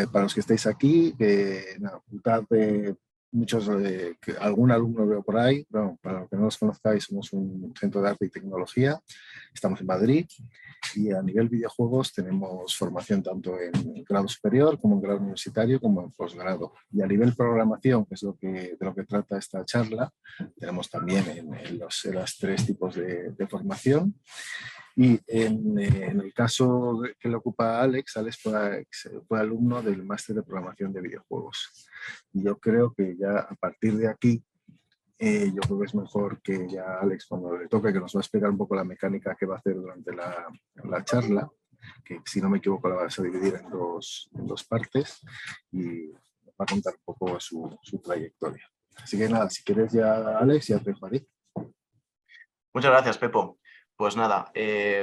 para los que estáis aquí, nada, apuntad algún alumno veo por ahí. Bueno, para los que no nos conozcáis, somos un centro de arte y tecnología. Estamos en Madrid y a nivel videojuegos tenemos formación tanto en grado superior como en grado universitario como en posgrado. Y a nivel programación, que es de lo que trata esta charla, tenemos también en los 3 tipos de formación. Y en el caso que le ocupa a Alex fue alumno del máster de programación de videojuegos. Y yo creo que ya a partir de aquí, yo creo que es mejor que ya Alex, cuando le toque, que nos va a explicar un poco la mecánica que va a hacer durante la charla, que si no me equivoco la vas a dividir en dos partes, y va a contar un poco su trayectoria. Así que nada, si quieres ya, Alex, ya te dejo a ti. Muchas gracias, Pepo. Pues nada,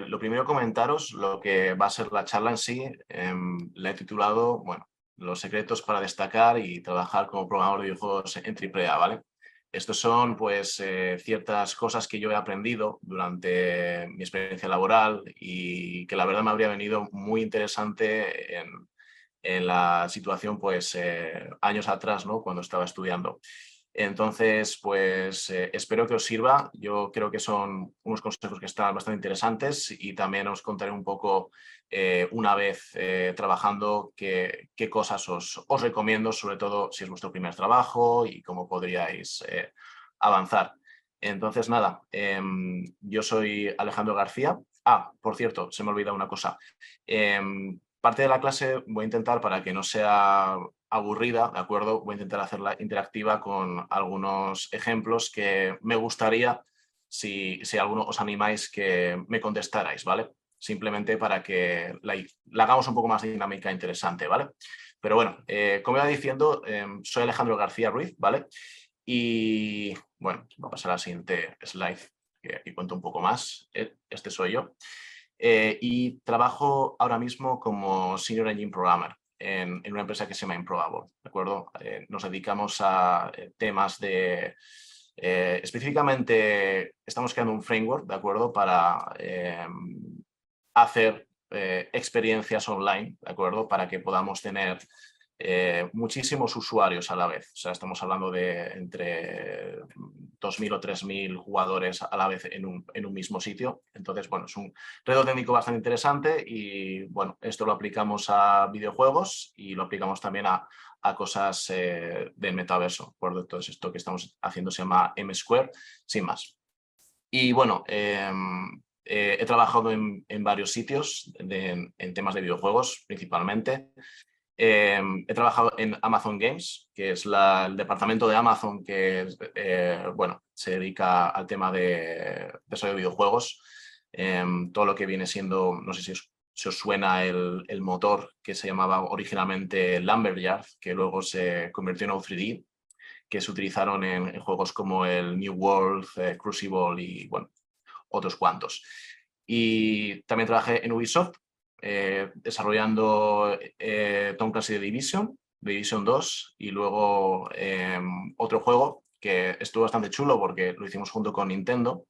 lo primero comentaros lo que va a ser la charla en sí. La he titulado, bueno, los secretos para destacar y trabajar como programador de videojuegos en AAA, ¿vale? Estos son, pues, ciertas cosas que yo he aprendido durante mi experiencia laboral y que la verdad me habría venido muy interesante en la situación, pues, años atrás, ¿no? Cuando estaba estudiando. Entonces, pues espero que os sirva. Yo creo que son unos consejos que están bastante interesantes y también os contaré un poco una vez trabajando qué cosas os recomiendo, sobre todo si es vuestro primer trabajo y cómo podríais avanzar. Entonces, nada, yo soy Alejandro García. Ah, por cierto, se me ha olvidado una cosa. Parte de la clase voy a intentar, para que no sea aburrida, ¿de acuerdo? Voy a intentar hacerla interactiva con algunos ejemplos que me gustaría, si alguno os animáis, que me contestarais, ¿vale? Simplemente para que la hagamos un poco más dinámica e interesante, ¿vale? Pero bueno, como iba diciendo, soy Alejandro García Ruiz, ¿vale? Y bueno, voy a pasar a la siguiente slide, que aquí cuento un poco más. Este soy yo. Y trabajo ahora mismo como Senior Engine Programmer en una empresa que se llama Improbable, ¿de acuerdo? Nos dedicamos a temas de... específicamente estamos creando un framework, ¿de acuerdo? Para hacer experiencias online, ¿de acuerdo? Para que podamos tener muchísimos usuarios a la vez. O sea, estamos hablando de entre 2.000 o 3.000 jugadores a la vez en un mismo sitio. Entonces, bueno, es un reto técnico bastante interesante y, bueno, esto lo aplicamos a videojuegos y lo aplicamos también a cosas del metaverso, ¿de acuerdo? Entonces, esto que estamos haciendo se llama M-Square, sin más. Y, bueno, he trabajado en varios sitios en temas de videojuegos, principalmente. He trabajado en Amazon Games, que es el departamento de Amazon que bueno, se dedica al tema de desarrollo de videojuegos. Todo lo que viene siendo, no sé si os suena el motor que se llamaba originalmente Lumberyard, que luego se convirtió en O3D, que se utilizaron en juegos como el New World, Crucible y, bueno, otros cuantos. Y también trabajé en Ubisoft, desarrollando Tom Clancy The Division 2 y luego otro juego que estuvo bastante chulo porque lo hicimos junto con Nintendo,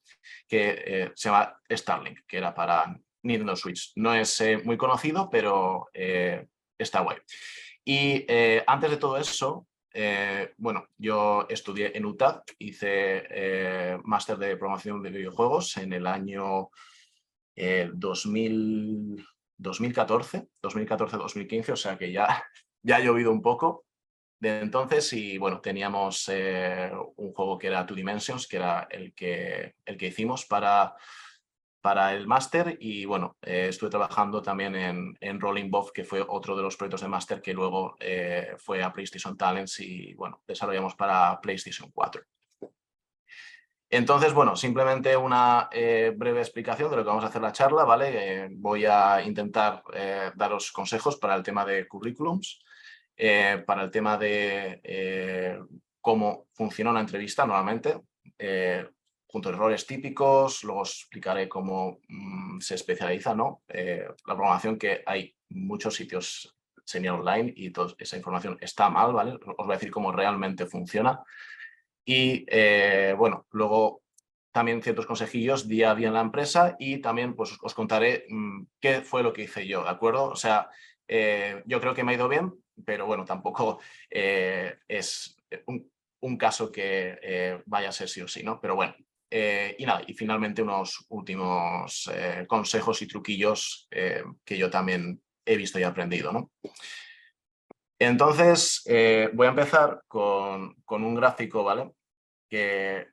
que se llama Starlink, que era para Nintendo Switch. No es muy conocido, pero está guay. Y antes de todo eso, bueno, yo estudié en UTAD, hice máster de programación de videojuegos en el año 2014-2015, o sea que ya ha llovido un poco de entonces y, bueno, teníamos un juego que era Two Dimensions, que era el que hicimos para el máster y, bueno, estuve trabajando también en Rolling Bob, que fue otro de los proyectos de máster que luego fue a PlayStation Talents y, bueno, desarrollamos para PlayStation 4. Entonces, bueno, simplemente una breve explicación de lo que vamos a hacer la charla, ¿vale? Voy a intentar daros consejos para el tema de currículums, para el tema de cómo funciona una entrevista normalmente, junto a errores típicos, luego os explicaré cómo se especializa, ¿no? La programación, que hay muchos sitios senior online y toda esa información está mal, ¿vale? Os voy a decir cómo realmente funciona. Y, bueno, luego también ciertos consejillos día a día en la empresa y también, pues, os contaré qué fue lo que hice yo, ¿de acuerdo? O sea, yo creo que me ha ido bien, pero bueno, tampoco es un caso que vaya a ser sí o sí, ¿no? Pero bueno, y nada, y finalmente unos últimos consejos y truquillos que yo también he visto y aprendido, ¿no? Entonces, voy a empezar con un gráfico, ¿vale? Que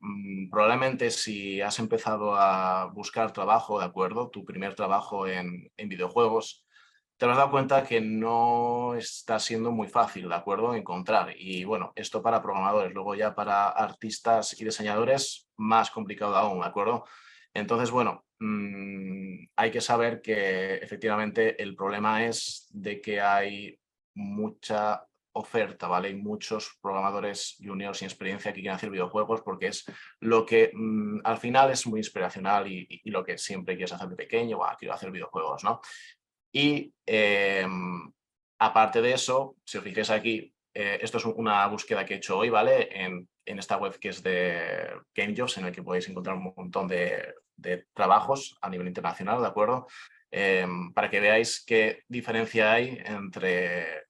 probablemente si has empezado a buscar trabajo, ¿de acuerdo? Tu primer trabajo en videojuegos, te habrás dado cuenta que no está siendo muy fácil, ¿de acuerdo? Encontrar. Y bueno, esto para programadores, luego ya para artistas y diseñadores, más complicado aún, ¿de acuerdo? Entonces, bueno, hay que saber que efectivamente el problema es de que hay mucha oferta, ¿vale? Hay muchos programadores juniors sin experiencia que quieren hacer videojuegos porque es lo que al final es muy inspiracional y lo que siempre quieres hacer de pequeño, quiero hacer videojuegos, ¿no? Y aparte de eso, si os fijáis aquí, esto es una búsqueda que he hecho hoy, ¿vale? En esta web que es de GameJobs, en el que podéis encontrar un montón de trabajos a nivel internacional, ¿de acuerdo? Para que veáis qué diferencia hay entre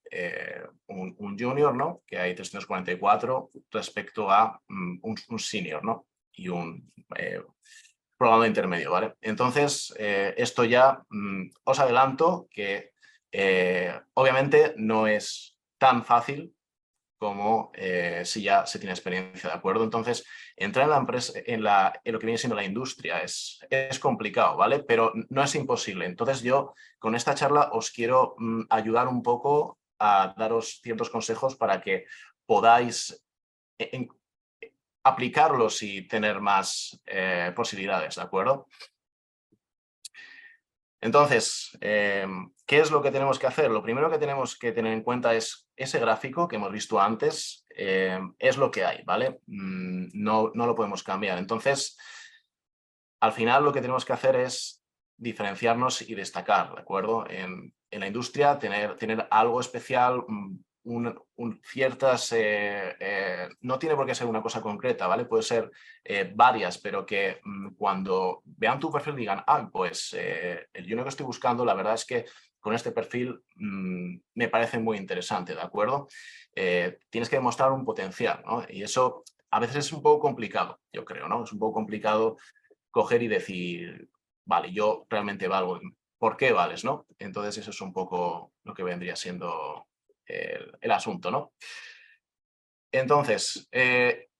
un junior, ¿no? Que hay 344 respecto a un senior, ¿no? Y un programador intermedio, ¿vale? Entonces, esto ya os adelanto que obviamente no es tan fácil como si ya se tiene experiencia, ¿de acuerdo? Entonces, entrar en la empresa, en lo que viene siendo la industria es complicado, ¿vale? Pero no es imposible. Entonces, yo con esta charla os quiero ayudar un poco a daros ciertos consejos para que podáis aplicarlos y tener más posibilidades, ¿de acuerdo? Entonces, ¿qué es lo que tenemos que hacer? Lo primero que tenemos que tener en cuenta es ese gráfico que hemos visto antes, es lo que hay, ¿vale? No lo podemos cambiar. Entonces, al final lo que tenemos que hacer es diferenciarnos y destacar, ¿de acuerdo? En la industria, tener algo especial, ciertas... no tiene por qué ser una cosa concreta, ¿vale? Puede ser varias, pero que cuando vean tu perfil digan, pues el junior que estoy buscando, la verdad es que con este perfil me parece muy interesante, ¿de acuerdo? Tienes que demostrar un potencial, ¿no? Y eso a veces es un poco complicado, yo creo, ¿no? Es un poco complicado coger y decir, vale, yo realmente valgo. ¿Por qué vales, no? Entonces eso es un poco lo que vendría siendo el asunto, ¿no? Entonces,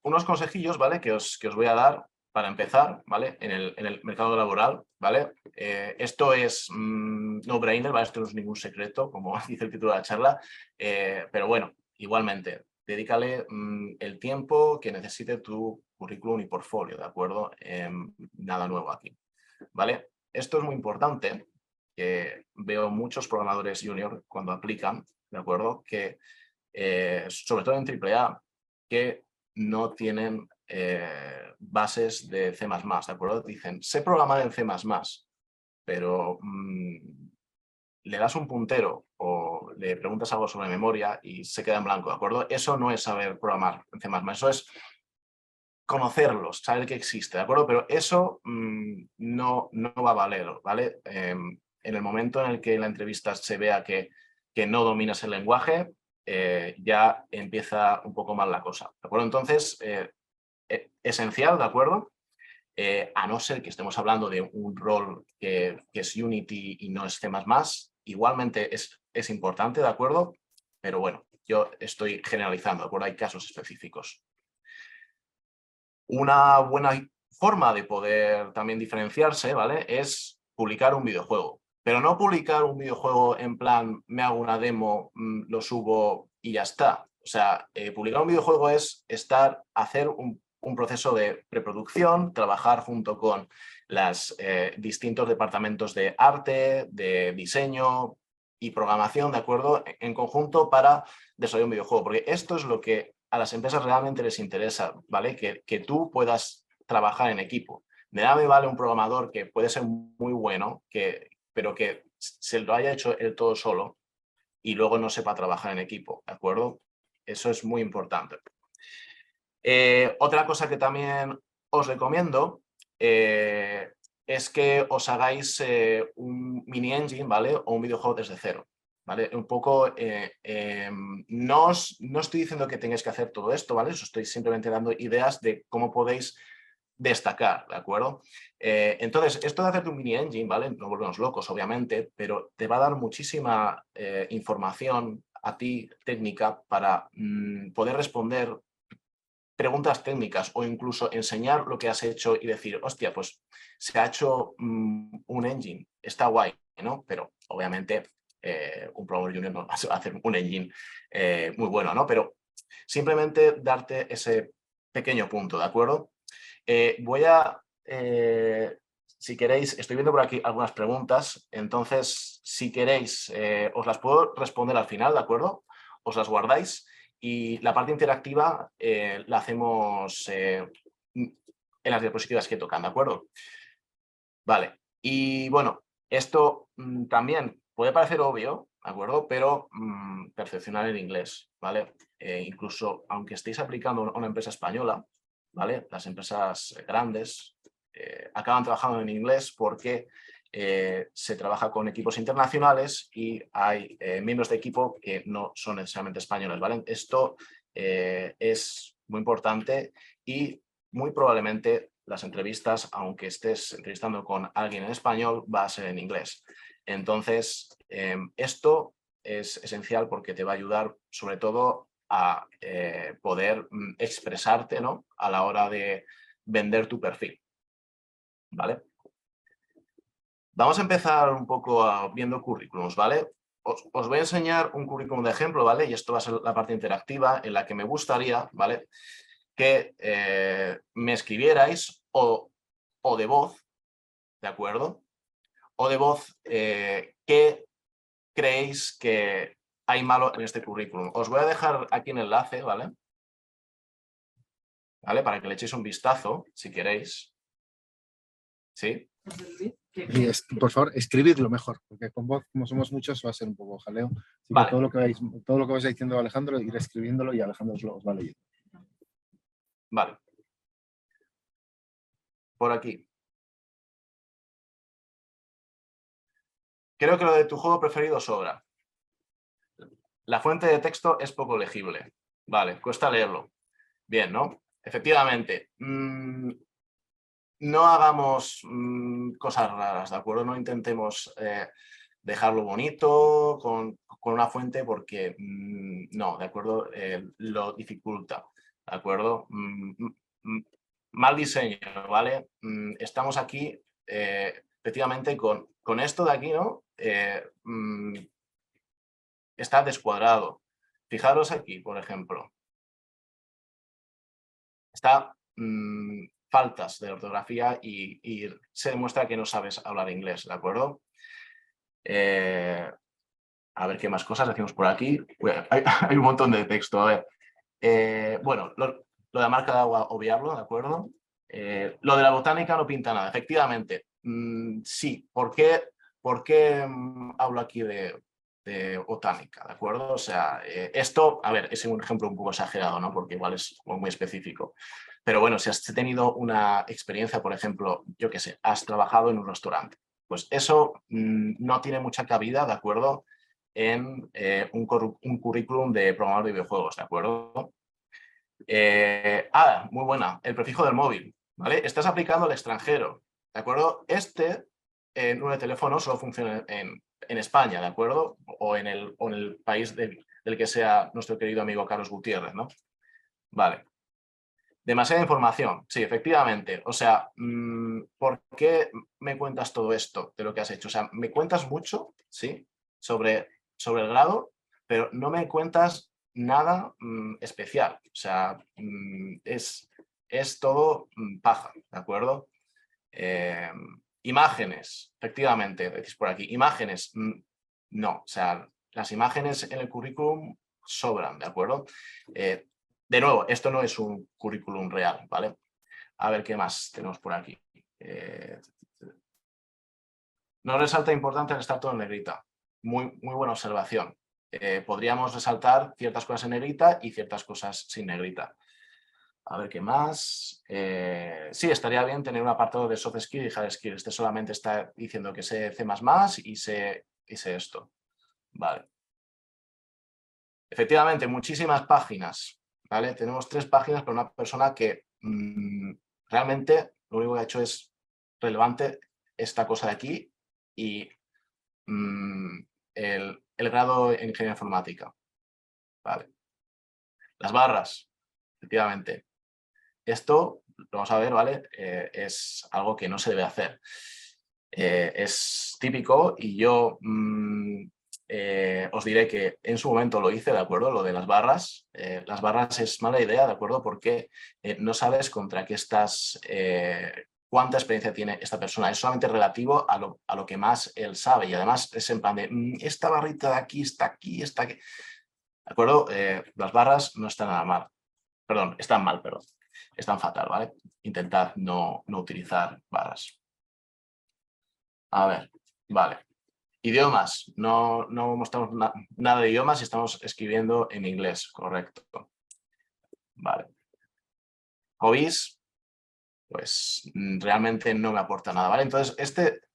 unos consejillos, ¿vale? Que os voy a dar para empezar, ¿vale? En el mercado laboral, ¿vale? Esto es no-brainer, ¿vale? Esto no es ningún secreto, como dice el título de la charla, pero bueno, igualmente, dedícale el tiempo que necesite tu currículum y portfolio, ¿de acuerdo? Nada nuevo aquí, ¿vale? Esto es muy importante, que veo muchos programadores junior cuando aplican, ¿de acuerdo? Que sobre todo en AAA, que no tienen bases de C++, ¿de acuerdo? Dicen, sé programar en C++, pero le das un puntero o le preguntas algo sobre memoria y se queda en blanco, ¿de acuerdo? Eso no es saber programar en C++, eso es conocerlos, saber que existe, ¿de acuerdo? Pero eso no va a valer, ¿vale? En el momento en el que en la entrevista se vea que no dominas el lenguaje, ya empieza un poco mal la cosa, ¿de acuerdo? Entonces, esencial, ¿de acuerdo? A no ser que estemos hablando de un rol que es Unity y no es C++, igualmente es importante, ¿de acuerdo? Pero bueno, yo estoy generalizando, ¿de acuerdo? Hay casos específicos. Una buena forma de poder también diferenciarse, ¿vale? Es publicar un videojuego. Pero no publicar un videojuego en plan, me hago una demo, lo subo y ya está. O sea, publicar un videojuego es hacer un proceso de preproducción, trabajar junto con los distintos departamentos de arte, de diseño y programación, ¿de acuerdo? En conjunto para desarrollar un videojuego. Porque esto es lo que a las empresas realmente les interesa, ¿vale? Que tú puedas trabajar en equipo. De nada me vale un programador que puede ser muy bueno, pero que se lo haya hecho él todo solo y luego no sepa trabajar en equipo, ¿de acuerdo? Eso es muy importante. Otra cosa que también os recomiendo es que os hagáis un mini engine, ¿vale? O un videojuego desde cero. ¿vale? Un poco, no estoy diciendo que tengáis que hacer todo esto, ¿vale? Os estoy simplemente dando ideas de cómo podéis destacar, ¿de acuerdo? Entonces, esto de hacerte un mini engine, ¿vale? No volvemos locos, obviamente, pero te va a dar muchísima información a ti, técnica, para poder responder preguntas técnicas o incluso enseñar lo que has hecho y decir, hostia, pues se ha hecho un engine, está guay, ¿no? Pero obviamente un programador junior no va a hacer un engine muy bueno, ¿no? Pero simplemente darte ese pequeño punto, ¿de acuerdo? Voy a, si queréis, estoy viendo por aquí algunas preguntas, entonces si queréis os las puedo responder al final, ¿de acuerdo? Os las guardáis y la parte interactiva la hacemos en las diapositivas que tocan, ¿de acuerdo? Vale, y bueno, esto también puede parecer obvio, ¿de acuerdo? Pero perfeccionar el inglés, ¿vale? Incluso aunque estéis aplicando a una empresa española, ¿vale? Las empresas grandes acaban trabajando en inglés porque se trabaja con equipos internacionales y hay miembros de equipo que no son necesariamente españoles, ¿vale? Esto es muy importante y muy probablemente las entrevistas, aunque estés entrevistando con alguien en español, va a ser en inglés. Entonces, esto es esencial porque te va a ayudar sobre todo a poder expresarte, ¿no? A la hora de vender tu perfil. ¿Vale? Vamos a empezar un poco viendo currículums, ¿vale? Os voy a enseñar un currículum de ejemplo, ¿vale? Y esto va a ser la parte interactiva en la que me gustaría, ¿vale? Que me escribierais o de voz, ¿de acuerdo? O de voz, ¿qué creéis que hay malo en este currículum? Os voy a dejar aquí un enlace, ¿vale? ¿Vale? Para que le echéis un vistazo, si queréis. ¿Sí? Y por favor, escribidlo mejor, porque con voz, como somos muchos, va a ser un poco jaleo. Así vale. que todo lo que vais diciendo Alejandro, ir escribiéndolo y Alejandro os va leyendo. Vale. Por aquí. Creo que lo de tu juego preferido sobra. La fuente de texto es poco legible. Vale, cuesta leerlo. Bien, ¿no? Efectivamente. No hagamos cosas raras, ¿de acuerdo? No intentemos dejarlo bonito con una fuente porque no, ¿de acuerdo? Lo dificulta, ¿de acuerdo? Mal diseño, ¿vale? Estamos aquí efectivamente con esto de aquí, ¿no? Está descuadrado. Fijaros aquí, por ejemplo. Está faltas de ortografía y se demuestra que no sabes hablar inglés, ¿de acuerdo? A ver qué más cosas decimos por aquí. Hay un montón de texto, a ver. Bueno, lo de la marca de agua, obviarlo, ¿de acuerdo? Lo de la botánica no pinta nada, efectivamente. Sí, ¿por qué hablo aquí de botánica, ¿de acuerdo? O sea, esto, a ver, es un ejemplo un poco exagerado, ¿no? Porque igual es muy específico. Pero bueno, si has tenido una experiencia, por ejemplo, yo qué sé, has trabajado en un restaurante, pues eso no tiene mucha cabida, ¿de acuerdo? En un currículum de programador de videojuegos, ¿de acuerdo? Muy buena, el prefijo del móvil, ¿vale? Estás aplicando al extranjero, ¿de acuerdo? Este número de teléfono solo funciona en España, ¿de acuerdo? O en el país del que sea nuestro querido amigo Carlos Gutiérrez, ¿no? Vale. Demasiada información, sí, efectivamente. O sea, ¿por qué me cuentas todo esto de lo que has hecho? O sea, me cuentas mucho, sí, sobre el grado, pero no me cuentas nada especial. O sea, es todo paja, ¿de acuerdo? Imágenes, efectivamente, decís por aquí. Imágenes, no. O sea, las imágenes en el currículum sobran, ¿de acuerdo? De nuevo, esto no es un currículum real, ¿vale? A ver qué más tenemos por aquí. No resalta importante el estar todo en negrita. Muy buena observación. Podríamos resaltar ciertas cosas en negrita y ciertas cosas sin negrita. A ver qué más. Sí, estaría bien tener un apartado de soft skill y hard skill. Este solamente está diciendo que sé C++ y sé esto. Vale. Efectivamente, muchísimas páginas, ¿vale? Tenemos 3 páginas para una persona que realmente lo único que ha hecho es relevante esta cosa de aquí y el grado en ingeniería informática. Vale. Las barras, efectivamente. Esto, lo vamos a ver, ¿vale? Es algo que no se debe hacer. Es típico y yo os diré que en su momento lo hice, ¿de acuerdo? Lo de las barras. Las barras es mala idea, ¿de acuerdo? Porque no sabes contra qué estás, cuánta experiencia tiene esta persona. Es solamente relativo a lo que más él sabe y además es en plan de esta barrita de aquí, está aquí, está aquí. ¿De acuerdo? Las barras no están nada mal. Perdón, están mal, perdón. Están fatal, ¿vale? Intentad no utilizar barras. A ver, vale. Idiomas. No mostramos nada de idiomas y estamos escribiendo en inglés, correcto. Vale. Hobbies, pues realmente no me aporta nada, ¿vale? Entonces,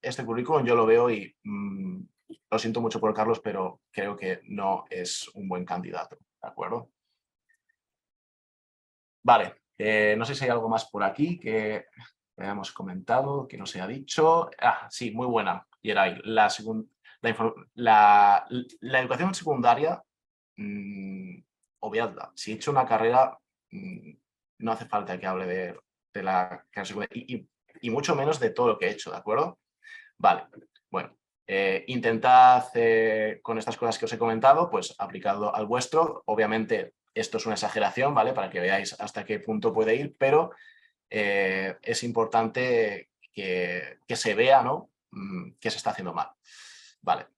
este currículum yo lo veo y lo siento mucho por Carlos, pero creo que no es un buen candidato, ¿de acuerdo? Vale, no sé si hay algo más por aquí que hayamos comentado, que no se ha dicho. Ah, sí, muy buena, Yeray. La educación secundaria, obviadla. Si he hecho una carrera, no hace falta que hable de la carrera secundaria y mucho menos de todo lo que he hecho, ¿de acuerdo? Vale, bueno. Intentad con estas cosas que os he comentado, pues aplicado al vuestro. Obviamente esto es una exageración, ¿vale? Para que veáis hasta qué punto puede ir, pero es importante que se vea, ¿no? Que se está haciendo mal. Vale.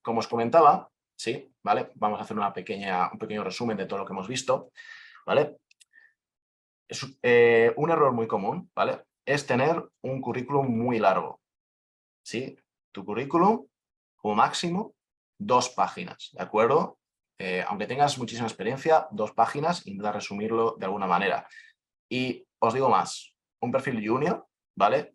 Como os comentaba, sí, ¿vale? Vamos a hacer un pequeño resumen de todo lo que hemos visto, ¿vale? Es, un error muy común, ¿vale? Es tener un currículum muy largo, ¿sí? Tu currículum, como máximo, 2 páginas, ¿de acuerdo? Aunque tengas muchísima experiencia, 2 páginas, intenta resumirlo de alguna manera. Y os digo más, un perfil junior, ¿vale?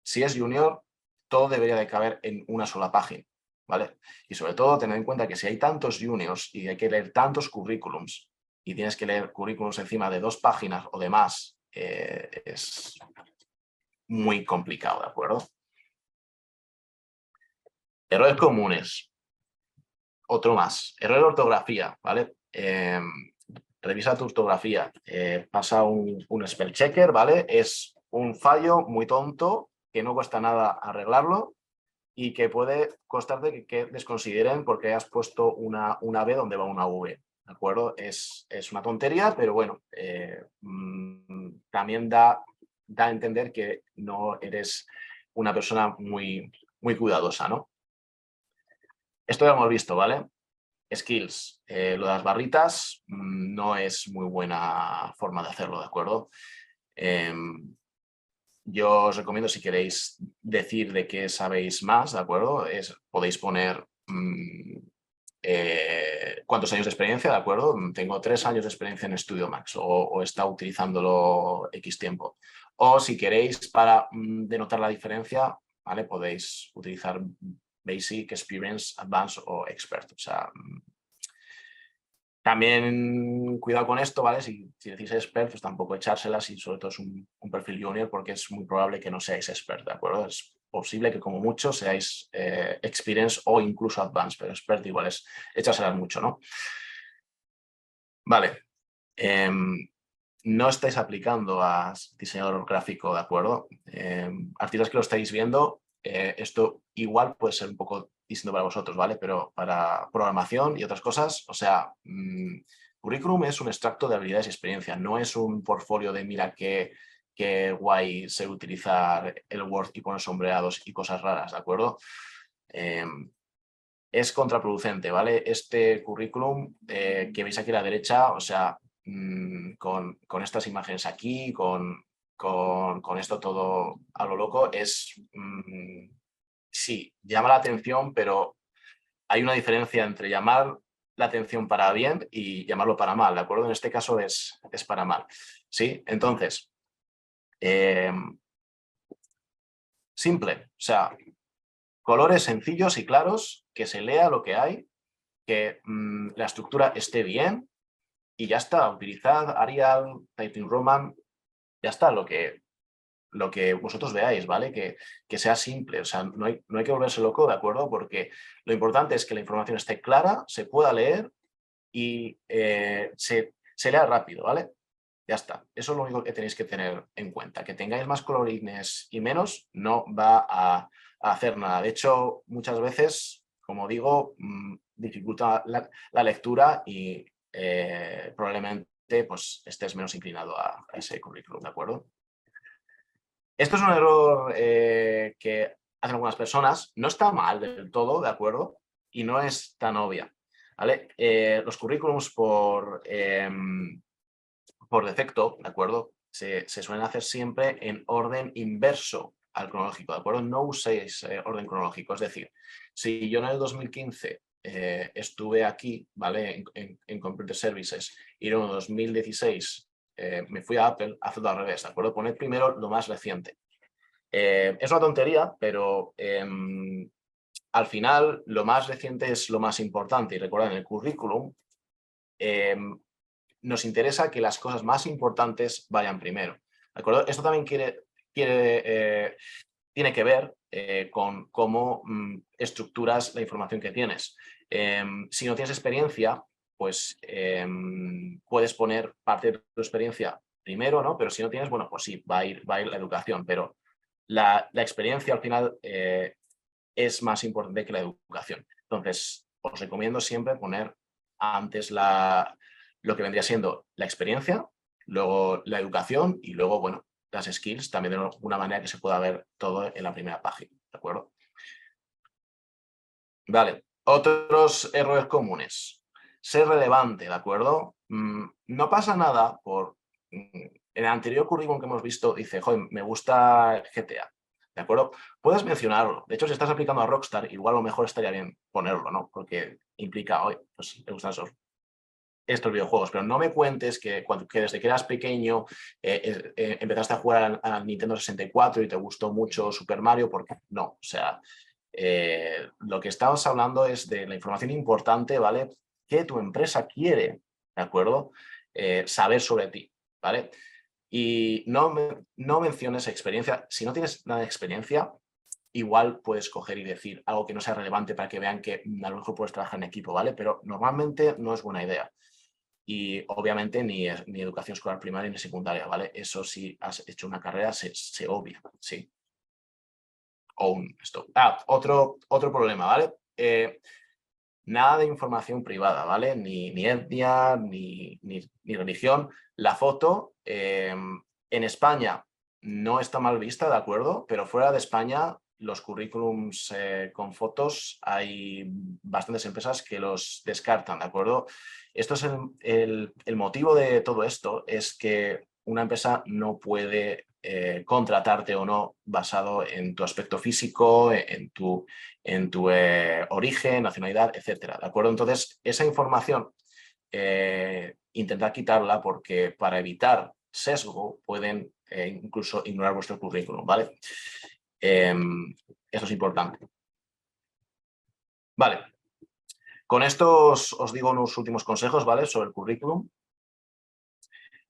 Si es junior, todo debería de caber en una sola página, ¿vale? Y sobre todo, tened en cuenta que si hay tantos juniors y hay que leer tantos currículums y tienes que leer currículums encima de 2 páginas o de más, es muy complicado, ¿de acuerdo? Errores comunes. Otro más. Error de ortografía, ¿vale? Revisa tu ortografía. Pasa un spell checker, ¿vale? Es un fallo muy tonto que no cuesta nada arreglarlo y que puede costarte que desconsideren porque has puesto una B donde va una V, ¿de acuerdo? Es una tontería, pero bueno, también da a entender que no eres una persona muy cuidadosa, ¿no? Esto ya hemos visto, ¿vale? Skills. Lo de las barritas no es muy buena forma de hacerlo, ¿de acuerdo? Yo os recomiendo, si queréis decir de qué sabéis más, ¿de acuerdo? Podéis poner cuántos años de experiencia, ¿de acuerdo? Tengo 3 años de experiencia en Studio Max o he estado utilizándolo X tiempo. O si queréis, para denotar la diferencia, ¿vale? Podéis utilizar Basic, Experience, Advanced o Expert. O sea, también cuidado con esto, ¿vale? Si decís expert, pues tampoco echárselas y sobre todo es un perfil junior porque es muy probable que no seáis expert, ¿de acuerdo? Es posible que como mucho seáis experience o incluso advanced, pero expert igual es echárselas mucho, ¿no? Vale. No estáis aplicando a diseñador gráfico, ¿de acuerdo? Artistas que lo estáis viendo, esto igual puede ser un poco distinto para vosotros, ¿vale? Pero para programación y otras cosas, o sea, currículum es un extracto de habilidades y experiencia, no es un portfolio de mira qué guay sé utilizar el Word y poner sombreados y cosas raras, ¿de acuerdo? Es contraproducente, ¿vale? Este currículum que veis aquí a la derecha, o sea, con estas imágenes aquí, con esto todo a lo loco, sí, llama la atención, pero hay una diferencia entre llamar la atención para bien y llamarlo para mal, ¿de acuerdo? En este caso es para mal, ¿sí? Entonces, simple, o sea, colores sencillos y claros, que se lea lo que hay, que la estructura esté bien y ya está. Utilizad Arial, Typing Roman, ya está, lo que vosotros veáis, ¿vale? Que sea simple, o sea, no hay que volverse loco, ¿de acuerdo? Porque lo importante es que la información esté clara, se pueda leer y se lea rápido, ¿vale? Ya está. Eso es lo único que tenéis que tener en cuenta. Que tengáis más colorines y menos no va a hacer nada. De hecho, muchas veces, como digo, dificulta la lectura y probablemente pues, estés menos inclinado a ese currículum, ¿de acuerdo? Esto es un error que hacen algunas personas. No está mal del todo, ¿de acuerdo? Y no es tan obvia, ¿vale? Los currículums por defecto, ¿de acuerdo? Se suelen hacer siempre en orden inverso al cronológico, ¿de acuerdo? No uséis orden cronológico. Es decir, si yo en el 2015 estuve aquí, ¿vale? En Computer Services y en el 2016 me fui a Apple, hacedlo al revés, ¿de acuerdo? Poned primero lo más reciente. Es una tontería, pero al final lo más reciente es lo más importante. Y recordad, en el currículum nos interesa que las cosas más importantes vayan primero, ¿de acuerdo? Esto también tiene que ver con cómo estructuras la información que tienes. Si no tienes experiencia, pues puedes poner parte de tu experiencia primero, ¿no? Pero si no tienes, bueno, pues sí, va a ir la educación, pero la experiencia al final es más importante que la educación. Entonces, os recomiendo siempre poner antes lo que vendría siendo la experiencia, luego la educación y luego, bueno, las skills, también de una manera que se pueda ver todo en la primera página, ¿de acuerdo? Vale, otros errores comunes. Ser relevante, ¿de acuerdo? No pasa nada por... en el anterior currículum que hemos visto dice, joder, me gusta GTA, ¿de acuerdo? Puedes mencionarlo. De hecho, si estás aplicando a Rockstar, igual lo mejor estaría bien ponerlo, ¿no? Porque implica, oye, pues me gustan estos videojuegos, pero no me cuentes que desde que eras pequeño empezaste a jugar al Nintendo 64 y te gustó mucho Super Mario, porque no, o sea, lo que estamos hablando es de la información importante, ¿vale? Que tu empresa quiere, ¿de acuerdo? Saber sobre ti, ¿vale? Y no menciones experiencia. Si no tienes nada de experiencia, igual puedes coger y decir algo que no sea relevante para que vean que a lo mejor puedes trabajar en equipo, ¿vale? Pero normalmente no es buena idea. Y obviamente ni educación escolar primaria ni secundaria, ¿vale? Eso si has hecho una carrera se obvia, sí. Esto. Otro problema, ¿vale? Nada de información privada, ¿vale? Ni etnia, ni religión. La foto en España no está mal vista, ¿de acuerdo? Pero fuera de España, los currículums con fotos, hay bastantes empresas que los descartan, ¿de acuerdo? Esto es el motivo de todo esto, es que una empresa no puede contratarte o no basado en tu aspecto físico, en tu origen, nacionalidad, etcétera, ¿de acuerdo? Entonces, esa información intentad quitarla porque para evitar sesgo pueden incluso ignorar vuestro currículum, ¿vale? Eso es importante. Vale. Con esto os digo unos últimos consejos, ¿vale? Sobre el currículum.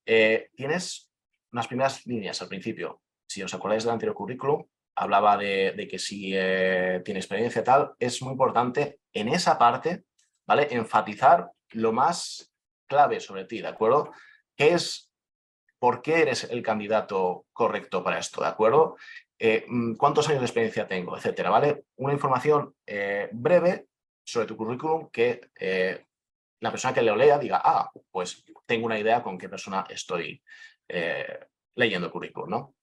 Tienes unas primeras líneas al principio. Si os acordáis del anterior currículum, hablaba de que si tiene experiencia tal, es muy importante en esa parte, ¿vale? Enfatizar lo más clave sobre ti, ¿de acuerdo? ¿Por qué eres el candidato correcto para esto, ¿de acuerdo? ¿Cuántos años de experiencia tengo? Etcétera, ¿vale? Una información breve sobre tu currículum que la persona que lo lea diga, pues tengo una idea con qué persona estoy leyendo el currículum, ¿no?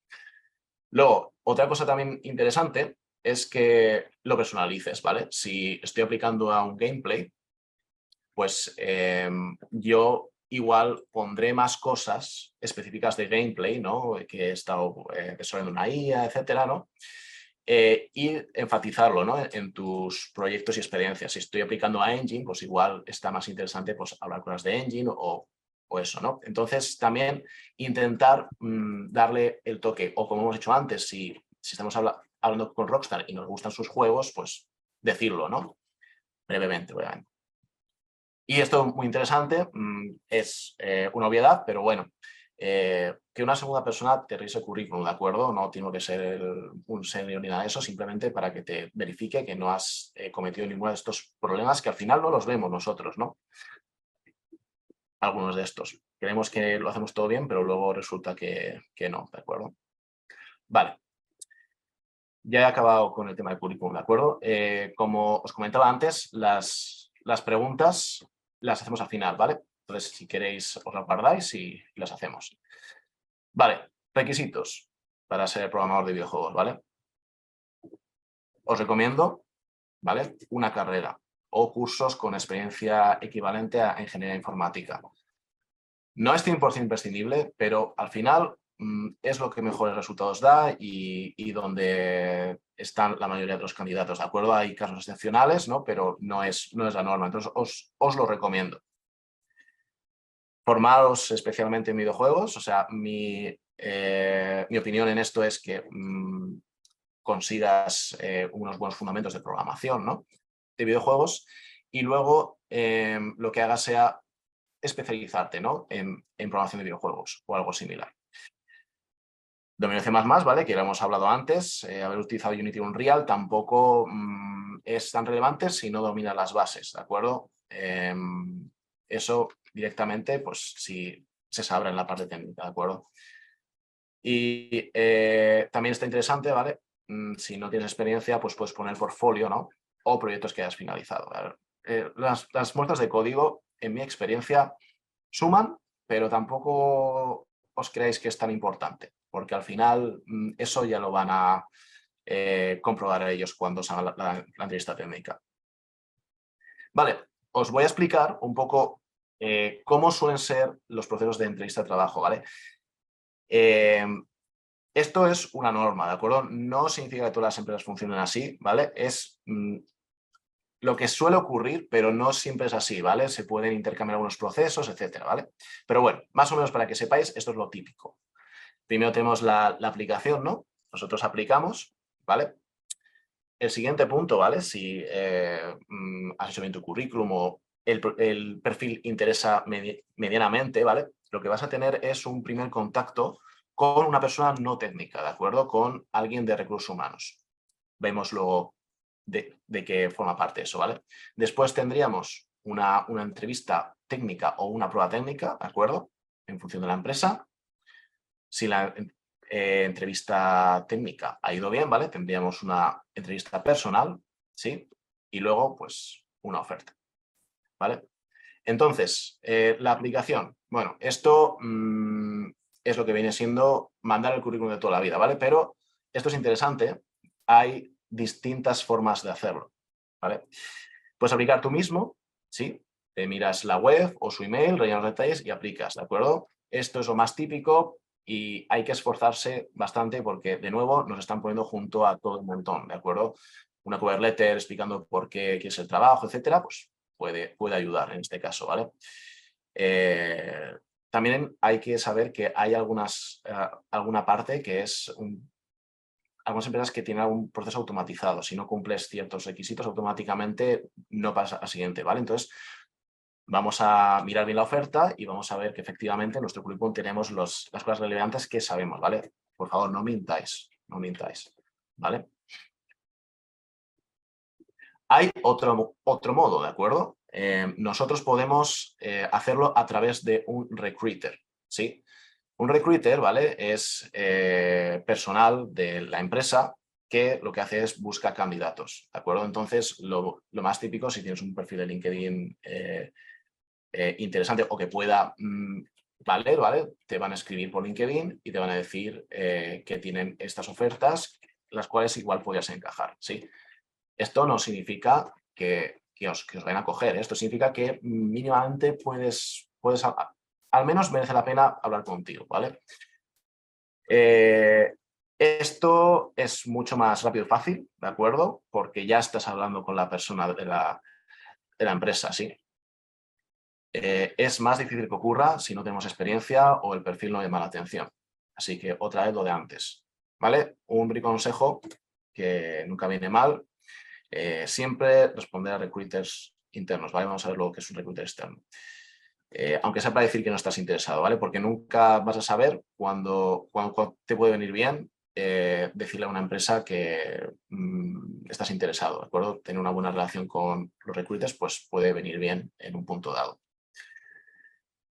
Luego, otra cosa también interesante es que lo personalices, ¿vale? Si estoy aplicando a un gameplay, pues yo igual pondré más cosas específicas de gameplay, ¿no? Que he estado desarrollando una IA, etcétera, ¿no? Y enfatizarlo, ¿no? En tus proyectos y experiencias. Si estoy aplicando a Engine, pues igual está más interesante pues, hablar cosas de Engine o eso, ¿no? Entonces, también intentar darle el toque, o como hemos hecho antes, si estamos hablando con Rockstar y nos gustan sus juegos, pues decirlo, ¿no? Brevemente, obviamente. Y esto muy interesante, es una obviedad, pero bueno, que una segunda persona te revise el currículum, ¿de acuerdo? No tiene que ser un senior ni nada de eso, simplemente para que te verifique que no has cometido ninguno de estos problemas que al final no los vemos nosotros, ¿no? Algunos de estos. Creemos que lo hacemos todo bien, pero luego resulta que no, ¿de acuerdo? Vale. Ya he acabado con el tema del currículum, ¿de acuerdo? Como os comentaba antes, las preguntas las hacemos al final, ¿vale? Entonces, si queréis, os las guardáis y las hacemos. Vale, requisitos para ser programador de videojuegos, ¿vale? Os recomiendo, ¿vale? Una carrera o cursos con experiencia equivalente a ingeniería informática. No es 100% imprescindible, pero al final es lo que mejores resultados da y donde están la mayoría de los candidatos, ¿de acuerdo? Hay casos excepcionales, ¿no? Pero no es la norma, entonces os lo recomiendo. Formaros especialmente en videojuegos, o sea, mi opinión en esto es que consigas unos buenos fundamentos de programación, ¿no? De videojuegos y luego lo que hagas sea especializarte, ¿no? en programación de videojuegos o algo similar. Dominio C++, ¿vale? Que ya lo hemos hablado antes, haber utilizado Unity o Unreal tampoco es tan relevante si no dominas las bases, ¿de acuerdo? Eso directamente, pues si se sabrá en la parte técnica, ¿de acuerdo? Y también está interesante, ¿vale? Si no tienes experiencia, pues puedes poner portfolio, ¿no? O proyectos que hayas finalizado. Las muestras de código, en mi experiencia, suman, pero tampoco os creáis que es tan importante, porque al final eso ya lo van a comprobar ellos cuando se haga la entrevista técnica. Vale, os voy a explicar un poco cómo suelen ser los procesos de entrevista de trabajo, ¿vale? Esto es una norma, ¿de acuerdo? No significa que todas las empresas funcionen así, ¿vale? Es lo que suele ocurrir, pero no siempre es así, ¿vale? Se pueden intercambiar algunos procesos, etcétera, ¿vale? Pero bueno, más o menos para que sepáis, esto es lo típico. Primero tenemos la aplicación, ¿no? Nosotros aplicamos, ¿vale? El siguiente punto, ¿vale? Si has hecho bien tu currículum o el perfil interesa medianamente, ¿vale? Lo que vas a tener es un primer contacto con una persona no técnica, ¿de acuerdo? Con alguien de recursos humanos. Vemos luego de qué forma parte eso, ¿vale? Después tendríamos una entrevista técnica o una prueba técnica, ¿de acuerdo? En función de la empresa. Si la entrevista técnica ha ido bien, ¿vale? Tendríamos una entrevista personal, ¿sí? Y luego, pues, una oferta, ¿vale? Entonces, la aplicación. Bueno, esto es lo que viene siendo mandar el currículum de toda la vida, ¿vale? Pero esto es interesante. Hay distintas formas de hacerlo, ¿vale? Puedes aplicar tú mismo, ¿sí? Te miras la web o su email, rellenas los detalles y aplicas, ¿de acuerdo? Esto es lo más típico y hay que esforzarse bastante porque, de nuevo, nos están poniendo junto a todo un montón, ¿de acuerdo? Una cover letter explicando por qué quieres el trabajo, etcétera, pues puede ayudar en este caso, ¿vale? También hay que saber que hay alguna parte que es algunas empresas que tienen algún proceso automatizado. Si no cumples ciertos requisitos, automáticamente no pasa al siguiente, ¿vale? Entonces, vamos a mirar bien la oferta y vamos a ver que efectivamente en nuestro currículum tenemos las cosas relevantes que sabemos, ¿vale? Por favor, no mintáis, ¿vale? Hay otro modo, ¿de acuerdo? Nosotros podemos hacerlo a través de un recruiter, ¿sí? Un recruiter, ¿vale? Es personal de la empresa que lo que hace es buscar candidatos, ¿de acuerdo? Entonces, lo más típico, si tienes un perfil de LinkedIn interesante o que pueda valer, ¿vale? Te van a escribir por LinkedIn y te van a decir que tienen estas ofertas, las cuales igual podrías encajar, ¿sí? Esto no significa que os vayan a coger, esto significa que mínimamente puedes al menos merece la pena hablar contigo, ¿vale? Esto es mucho más rápido y fácil, ¿de acuerdo? Porque ya estás hablando con la persona de la empresa, ¿sí? Es más difícil que ocurra si no tenemos experiencia o el perfil no llama la atención. Así que otra vez lo de antes, ¿vale? Un consejo que nunca viene mal. Siempre responder a recruiters internos, ¿vale? Vamos a ver lo que es un recruiter externo. Aunque sea para decir que no estás interesado, ¿vale? Porque nunca vas a saber cuándo te puede venir bien decirle a una empresa que estás interesado, ¿de acuerdo? Tener una buena relación con los recruiters pues puede venir bien en un punto dado.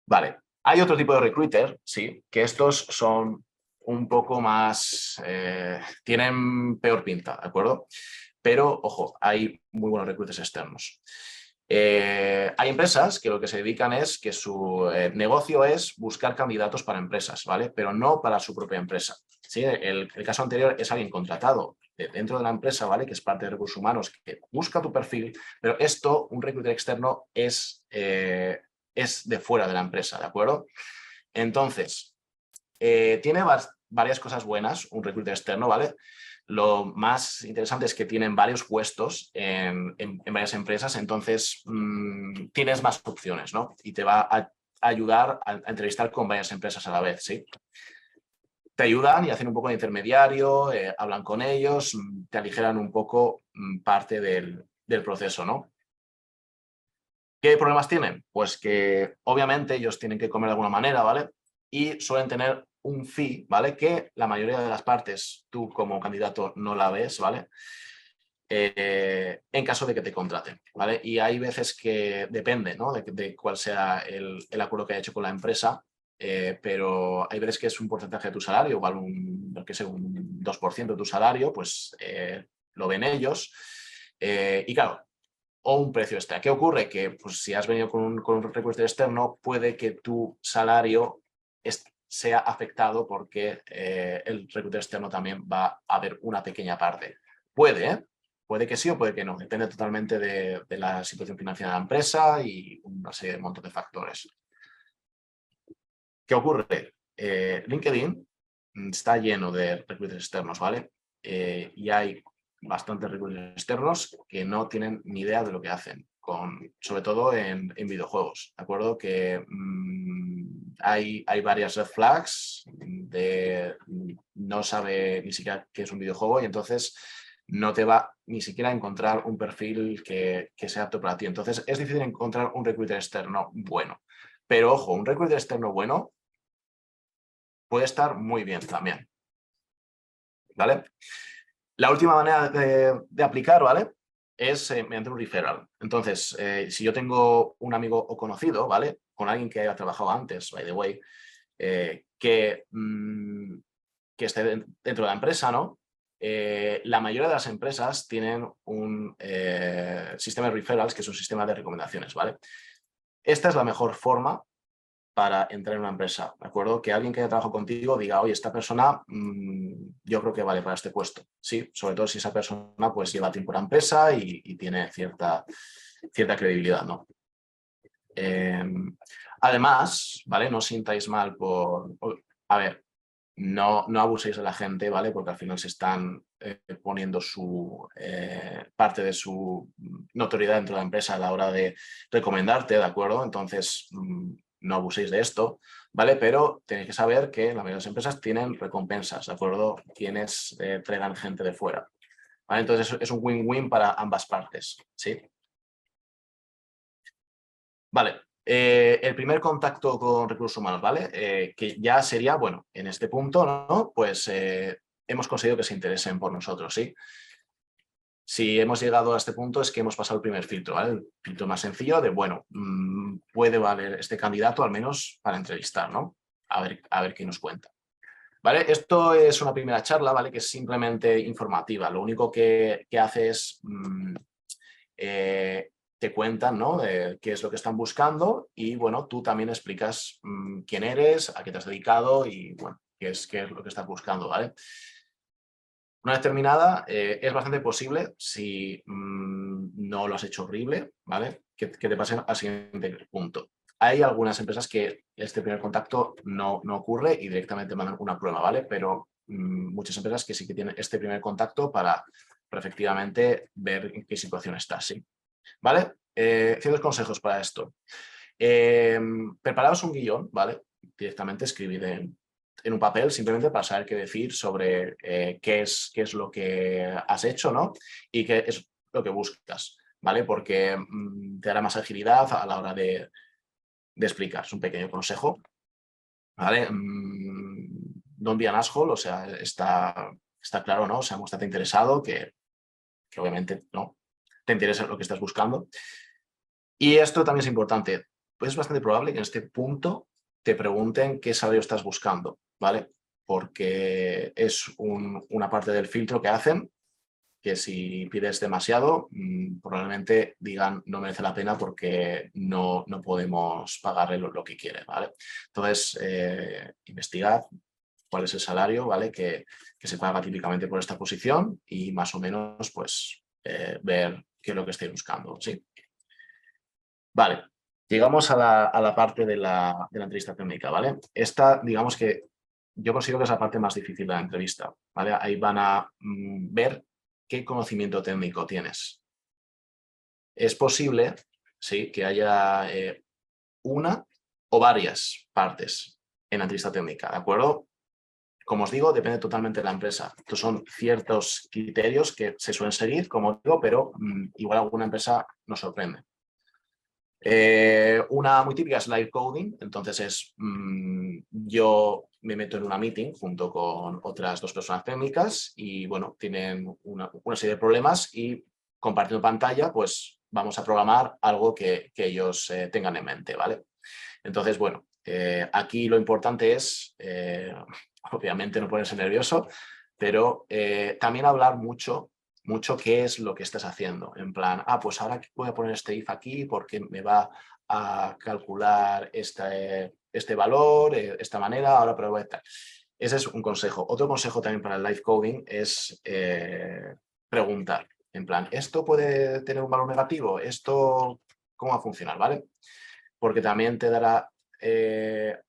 Vale, hay otro tipo de recruiter, sí, que estos son un poco más, tienen peor pinta, ¿de acuerdo? Pero, ojo, hay muy buenos recruiters externos. Hay empresas que lo que se dedican es que su negocio es buscar candidatos para empresas, ¿vale? Pero no para su propia empresa. ¿Sí? El caso anterior es alguien contratado dentro de la empresa, ¿vale? Que es parte de recursos humanos, que busca tu perfil, pero esto, un recruiter externo, es de fuera de la empresa, ¿de acuerdo? Entonces, tiene varias cosas buenas, un recruiter externo, ¿vale? Lo más interesante es que tienen varios puestos en varias empresas, entonces tienes más opciones, ¿no? Y te va a ayudar a entrevistar con varias empresas a la vez, ¿sí? Te ayudan y hacen un poco de intermediario, hablan con ellos, te aligeran un poco parte del proceso, ¿no? ¿Qué problemas tienen? Pues que obviamente ellos tienen que comer de alguna manera, ¿vale? Y suelen tener un fee, ¿vale? Que la mayoría de las partes tú como candidato no la ves, ¿vale? En caso de que te contraten, ¿vale? Y hay veces que depende, ¿no? De cuál sea el acuerdo que haya hecho con la empresa, pero hay veces que es un porcentaje de tu salario, igual que sé, un 2% de tu salario, pues lo ven ellos. Y claro, o un precio extra. ¿Qué ocurre? Que pues, si has venido con un recurso externo, puede que tu salario sea afectado porque el recurso externo también va a ver una pequeña parte. Puede, ¿eh? Puede que sí o puede que no. Depende totalmente de la situación financiera de la empresa y una serie de montos de factores. ¿Qué ocurre? LinkedIn está lleno de recruiters externos, ¿vale? Y hay bastantes recruiters externos que no tienen ni idea de lo que hacen, sobre todo en videojuegos. ¿De acuerdo? Que hay varias red flags de no sabe ni siquiera qué es un videojuego y entonces no te va ni siquiera a encontrar un perfil que sea apto para ti. Entonces es difícil encontrar un recruiter externo bueno. Pero ojo, un recruiter externo bueno puede estar muy bien también. ¿Vale? La última manera de aplicar, ¿vale? Es mediante un referral. Entonces, si yo tengo un amigo o conocido, ¿vale? Con alguien que haya trabajado antes, by the way, que esté dentro de la empresa, ¿no? La mayoría de las empresas tienen un sistema de referrals, que es un sistema de recomendaciones, ¿vale? Esta es la mejor forma para entrar en una empresa, ¿de acuerdo? Que alguien que haya trabajado contigo diga, oye, esta persona yo creo que vale para este puesto. Sí, sobre todo si esa persona pues lleva tiempo en la empresa y tiene cierta credibilidad, ¿no? Además, ¿vale? No os sintáis mal a ver, no abuséis de la gente, ¿vale? Porque al final se están poniendo parte de su notoriedad dentro de la empresa a la hora de recomendarte, ¿de acuerdo? Entonces, no abuséis de esto, ¿vale? Pero tenéis que saber que la mayoría de las empresas tienen recompensas, ¿de acuerdo? Quienes traigan gente de fuera, ¿vale? Entonces, es un win-win para ambas partes, ¿sí? Vale, el primer contacto con recursos humanos, ¿vale? Que ya sería, bueno, en este punto, ¿no? Pues hemos conseguido que se interesen por nosotros, ¿sí? Si hemos llegado a este punto es que hemos pasado el primer filtro, ¿vale? El filtro más sencillo de, bueno, puede valer este candidato al menos para entrevistar, ¿no? A ver qué nos cuenta. ¿Vale? Esto es una primera charla, ¿vale? Que es simplemente informativa. Lo único que hace es te cuentan, ¿no? Qué es lo que están buscando y, bueno, tú también explicas quién eres, a qué te has dedicado y, bueno, qué es lo que estás buscando, ¿vale? Una vez terminada, es bastante posible, si no lo has hecho horrible, ¿vale? Que te pasen al siguiente punto. Hay algunas empresas que este primer contacto no ocurre y directamente mandan una prueba, ¿vale? Pero muchas empresas que sí que tienen este primer contacto para efectivamente ver en qué situación estás, ¿sí? ¿Vale? Ciertos consejos para esto. Preparaos un guión, ¿vale? Directamente escribid en un papel simplemente para saber qué decir sobre qué es lo que has hecho, ¿no? Y qué es lo que buscas, ¿vale? Porque te dará más agilidad a la hora de explicar. Es un pequeño consejo, ¿vale? Don't be an asshole, o sea, está claro, ¿no? O sea, muéstrate interesado, que obviamente no te interesa lo que estás buscando. Y esto también es importante. Pues es bastante probable que en este punto te pregunten qué salario estás buscando, ¿vale? Porque es una parte del filtro que hacen, que si pides demasiado, probablemente digan no merece la pena porque no podemos pagarle lo que quiere, ¿vale? Entonces, investigad cuál es el salario, ¿vale? Que se paga típicamente por esta posición y más o menos, pues, ver qué es lo que estáis buscando, ¿sí? Vale, llegamos a la parte de la entrevista técnica, ¿vale? Esta, digamos que yo considero que es la parte más difícil de la entrevista, ¿vale? Ahí van a ver qué conocimiento técnico tienes. Es posible, sí, que haya una o varias partes en la entrevista técnica, ¿de acuerdo? Como os digo, depende totalmente de la empresa. Estos son ciertos criterios que se suelen seguir, como digo, pero igual alguna empresa nos sorprende. Una muy típica es live coding, entonces es yo me meto en una meeting junto con otras 2 personas técnicas y bueno, tienen una serie de problemas y compartiendo pantalla pues vamos a programar algo que ellos tengan en mente, ¿vale? Entonces, bueno, aquí lo importante es, obviamente no ponerse nervioso, pero también hablar mucho qué es lo que estás haciendo. En plan, pues ahora voy a poner este if aquí porque me va a calcular este valor, esta manera, ahora pruebo tal. Ese es un consejo. Otro consejo también para el live coding es preguntar. En plan, ¿esto puede tener un valor negativo? ¿Esto cómo va a funcionar? ¿Vale? Porque también te dará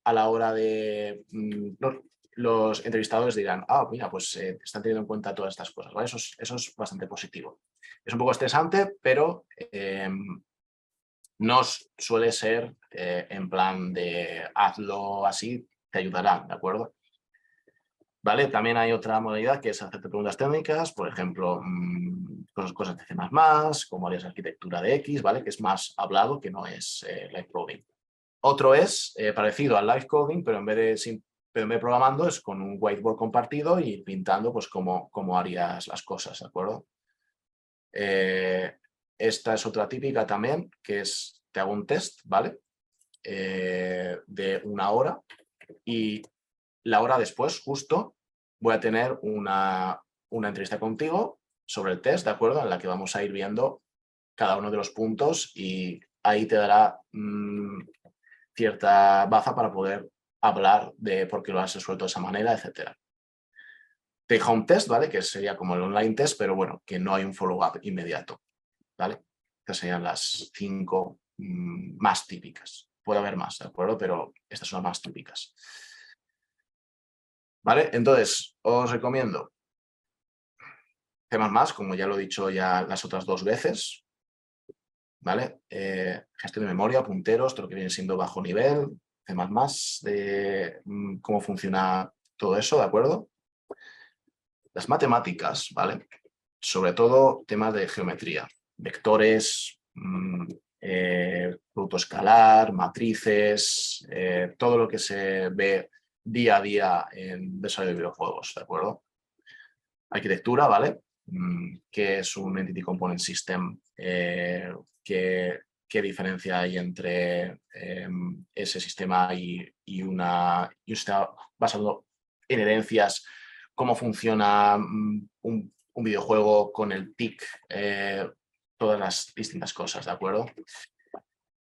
a la hora de... los entrevistadores dirán, mira, pues están teniendo en cuenta todas estas cosas, ¿vale? Eso es bastante positivo. Es un poco estresante, pero no suele ser en plan de hazlo así, te ayudará, ¿de acuerdo? ¿Vale? También hay otra modalidad que es hacerte preguntas técnicas, por ejemplo, cosas de C++, como harías arquitectura de X, ¿vale? Que es más hablado, que no es live coding. Otro es parecido al live coding, pero en vez de programando es con un whiteboard compartido y pintando pues cómo harías las cosas, ¿de acuerdo? Esta es otra típica también, que es, te hago un test, ¿vale? De 1 hora y la hora después, justo, voy a tener una entrevista contigo sobre el test, ¿de acuerdo? En la que vamos a ir viendo cada uno de los puntos y ahí te dará cierta baza para poder hablar de por qué lo has resuelto de esa manera, etc. Take home test, ¿vale? Que sería como el online test, pero bueno, que no hay un follow-up inmediato, ¿vale? Estas serían las 5 más típicas. Puede haber más, ¿de acuerdo? Pero estas son las más típicas. ¿Vale? Entonces, os recomiendo temas más, como ya lo he dicho ya las otras 2 veces, ¿vale? Gestión de memoria, punteros, todo lo que viene siendo bajo nivel, temas más de cómo funciona todo eso, ¿de acuerdo? Las matemáticas, ¿vale? Sobre todo temas de geometría, vectores, producto escalar, matrices, todo lo que se ve día a día en desarrollo de videojuegos, ¿de acuerdo? Arquitectura, ¿vale? Que es un Entity Component System, qué diferencia hay entre ese sistema y un sistema basado en herencias, cómo funciona un videojuego con el TIC, todas las distintas cosas, ¿de acuerdo?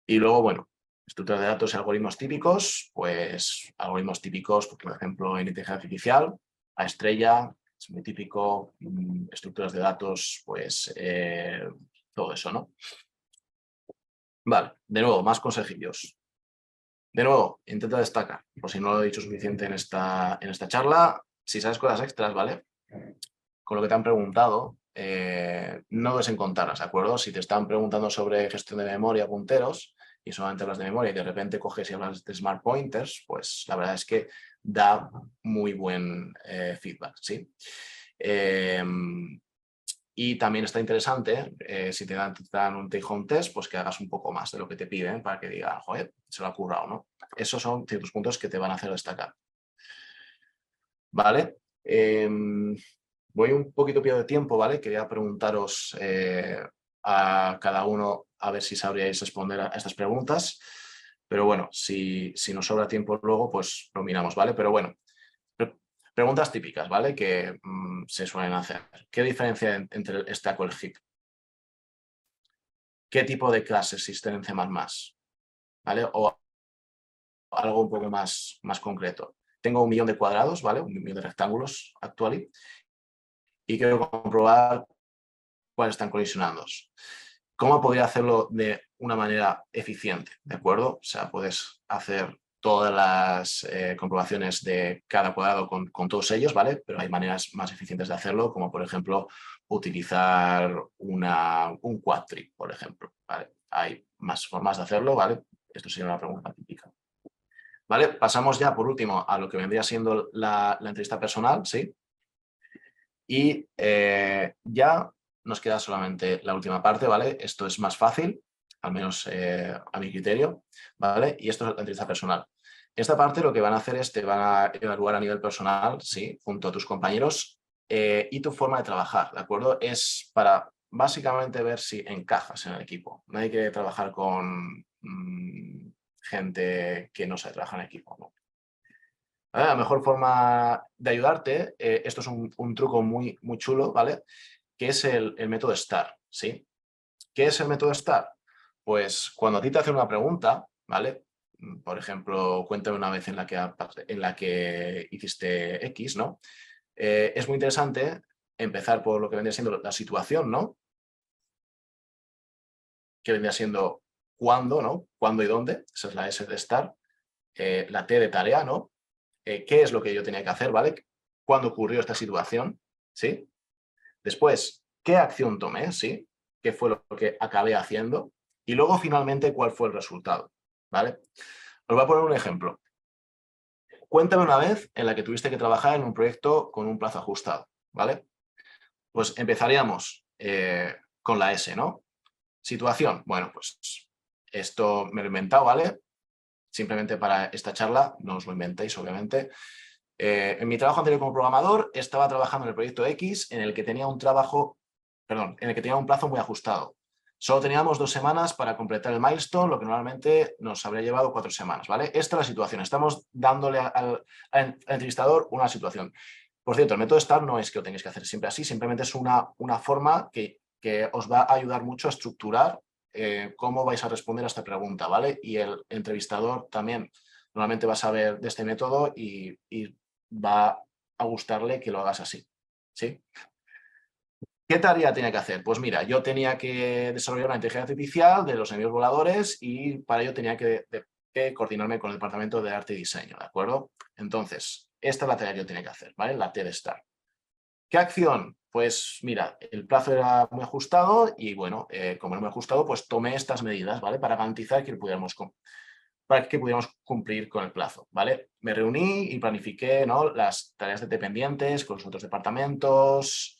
Y luego, bueno, estructuras de datos y algoritmos típicos, pues algoritmos típicos, por ejemplo, en inteligencia artificial, a estrella, es muy típico, estructuras de datos, pues todo eso, ¿no? Vale, de nuevo, más consejillos. De nuevo, intenta destacar, por si no lo he dicho suficiente en esta charla, si sabes cosas extras, ¿vale? Con lo que te han preguntado, no dudes en contarlas, ¿de acuerdo? Si te están preguntando sobre gestión de memoria, punteros, y solamente hablas de memoria y de repente coges y hablas de smart pointers, pues la verdad es que da muy buen feedback, ¿sí? Y también está interesante, si te dan un take-home test, pues que hagas un poco más de lo que te piden para que digan, joder, se lo ha currado, ¿no? Esos son ciertos puntos que te van a hacer destacar. ¿Vale? Voy un poquito pido de tiempo, ¿vale? Quería preguntaros a cada uno a ver si sabríais responder a estas preguntas. Pero bueno, si nos sobra tiempo luego, pues lo miramos, ¿vale? Pero bueno, preguntas típicas, ¿vale? Que se suelen hacer. ¿Qué diferencia hay entre el stack o el heap? ¿Qué tipo de clases existen en C++? ¿Vale? O algo un poco más concreto. Tengo 1 millón de cuadrados, ¿vale? 1 millón de rectángulos actuales y quiero comprobar cuáles están colisionando. ¿Cómo podría hacerlo de una manera eficiente? ¿De acuerdo? O sea, puedes hacer todas las comprobaciones de cada cuadrado con todos ellos, ¿vale? Pero hay maneras más eficientes de hacerlo, como por ejemplo utilizar un quadtree, por ejemplo, ¿vale? Hay más formas de hacerlo, ¿vale? Esto sería una pregunta típica. ¿Vale? Pasamos ya, por último, a lo que vendría siendo la entrevista personal, ¿sí? Y ya nos queda solamente la última parte, ¿vale? Esto es más fácil, al menos a mi criterio, ¿vale? Y esto es la entrevista personal. Esta parte lo que van a hacer es te van a evaluar a nivel personal, ¿sí? Junto a tus compañeros y tu forma de trabajar, ¿de acuerdo? Es para básicamente ver si encajas en el equipo. Nadie quiere trabajar con gente que no sabe trabajar en equipo, ¿no? La mejor forma de ayudarte, esto es un truco muy chulo, ¿vale? Que es el método STAR, ¿sí? ¿Qué es el método STAR? Pues cuando a ti te hacen una pregunta, ¿vale? Por ejemplo, cuéntame una vez en la que hiciste X, ¿no? Es muy interesante empezar por lo que vendría siendo la situación, ¿no? Que vendría siendo cuándo, ¿no? Cuándo y dónde, esa es la S de STAR. La T de tarea, ¿no? ¿Qué es lo que yo tenía que hacer, ¿vale? ¿Cuándo ocurrió esta situación? ¿Sí? Después, ¿qué acción tomé? ¿Sí? ¿Qué fue lo que acabé haciendo? Y luego, finalmente, ¿cuál fue el resultado? ¿Vale? Os voy a poner un ejemplo. Cuéntame una vez en la que tuviste que trabajar en un proyecto con un plazo ajustado, ¿vale? Pues empezaríamos con la S, ¿no? Situación. Bueno, pues esto me lo he inventado, ¿vale? Simplemente para esta charla, no os lo inventéis, obviamente. En mi trabajo anterior como programador estaba trabajando en el proyecto X en el que tenía un plazo muy ajustado. Solo teníamos 2 semanas para completar el milestone, lo que normalmente nos habría llevado 4 semanas, ¿vale? Esta es la situación. Estamos dándole al entrevistador una situación. Por cierto, el método STAR no es que lo tengáis que hacer siempre así, simplemente es una forma que os va a ayudar mucho a estructurar cómo vais a responder a esta pregunta, ¿vale? Y el entrevistador también normalmente va a saber de este método y va a gustarle que lo hagas así, ¿sí? ¿Qué tarea tenía que hacer? Pues mira, yo tenía que desarrollar una inteligencia artificial de los enemigos voladores y para ello tenía que coordinarme con el departamento de arte y diseño, ¿de acuerdo? Entonces, esta es la tarea que yo tenía que hacer, ¿vale? La T de STAR. ¿Qué acción? Pues mira, el plazo era muy ajustado y bueno, como era muy ajustado, pues tomé estas medidas, ¿vale? Para garantizar que pudiéramos cumplir con el plazo, ¿vale? Me reuní y planifiqué, ¿no?, las tareas dependientes con los otros departamentos.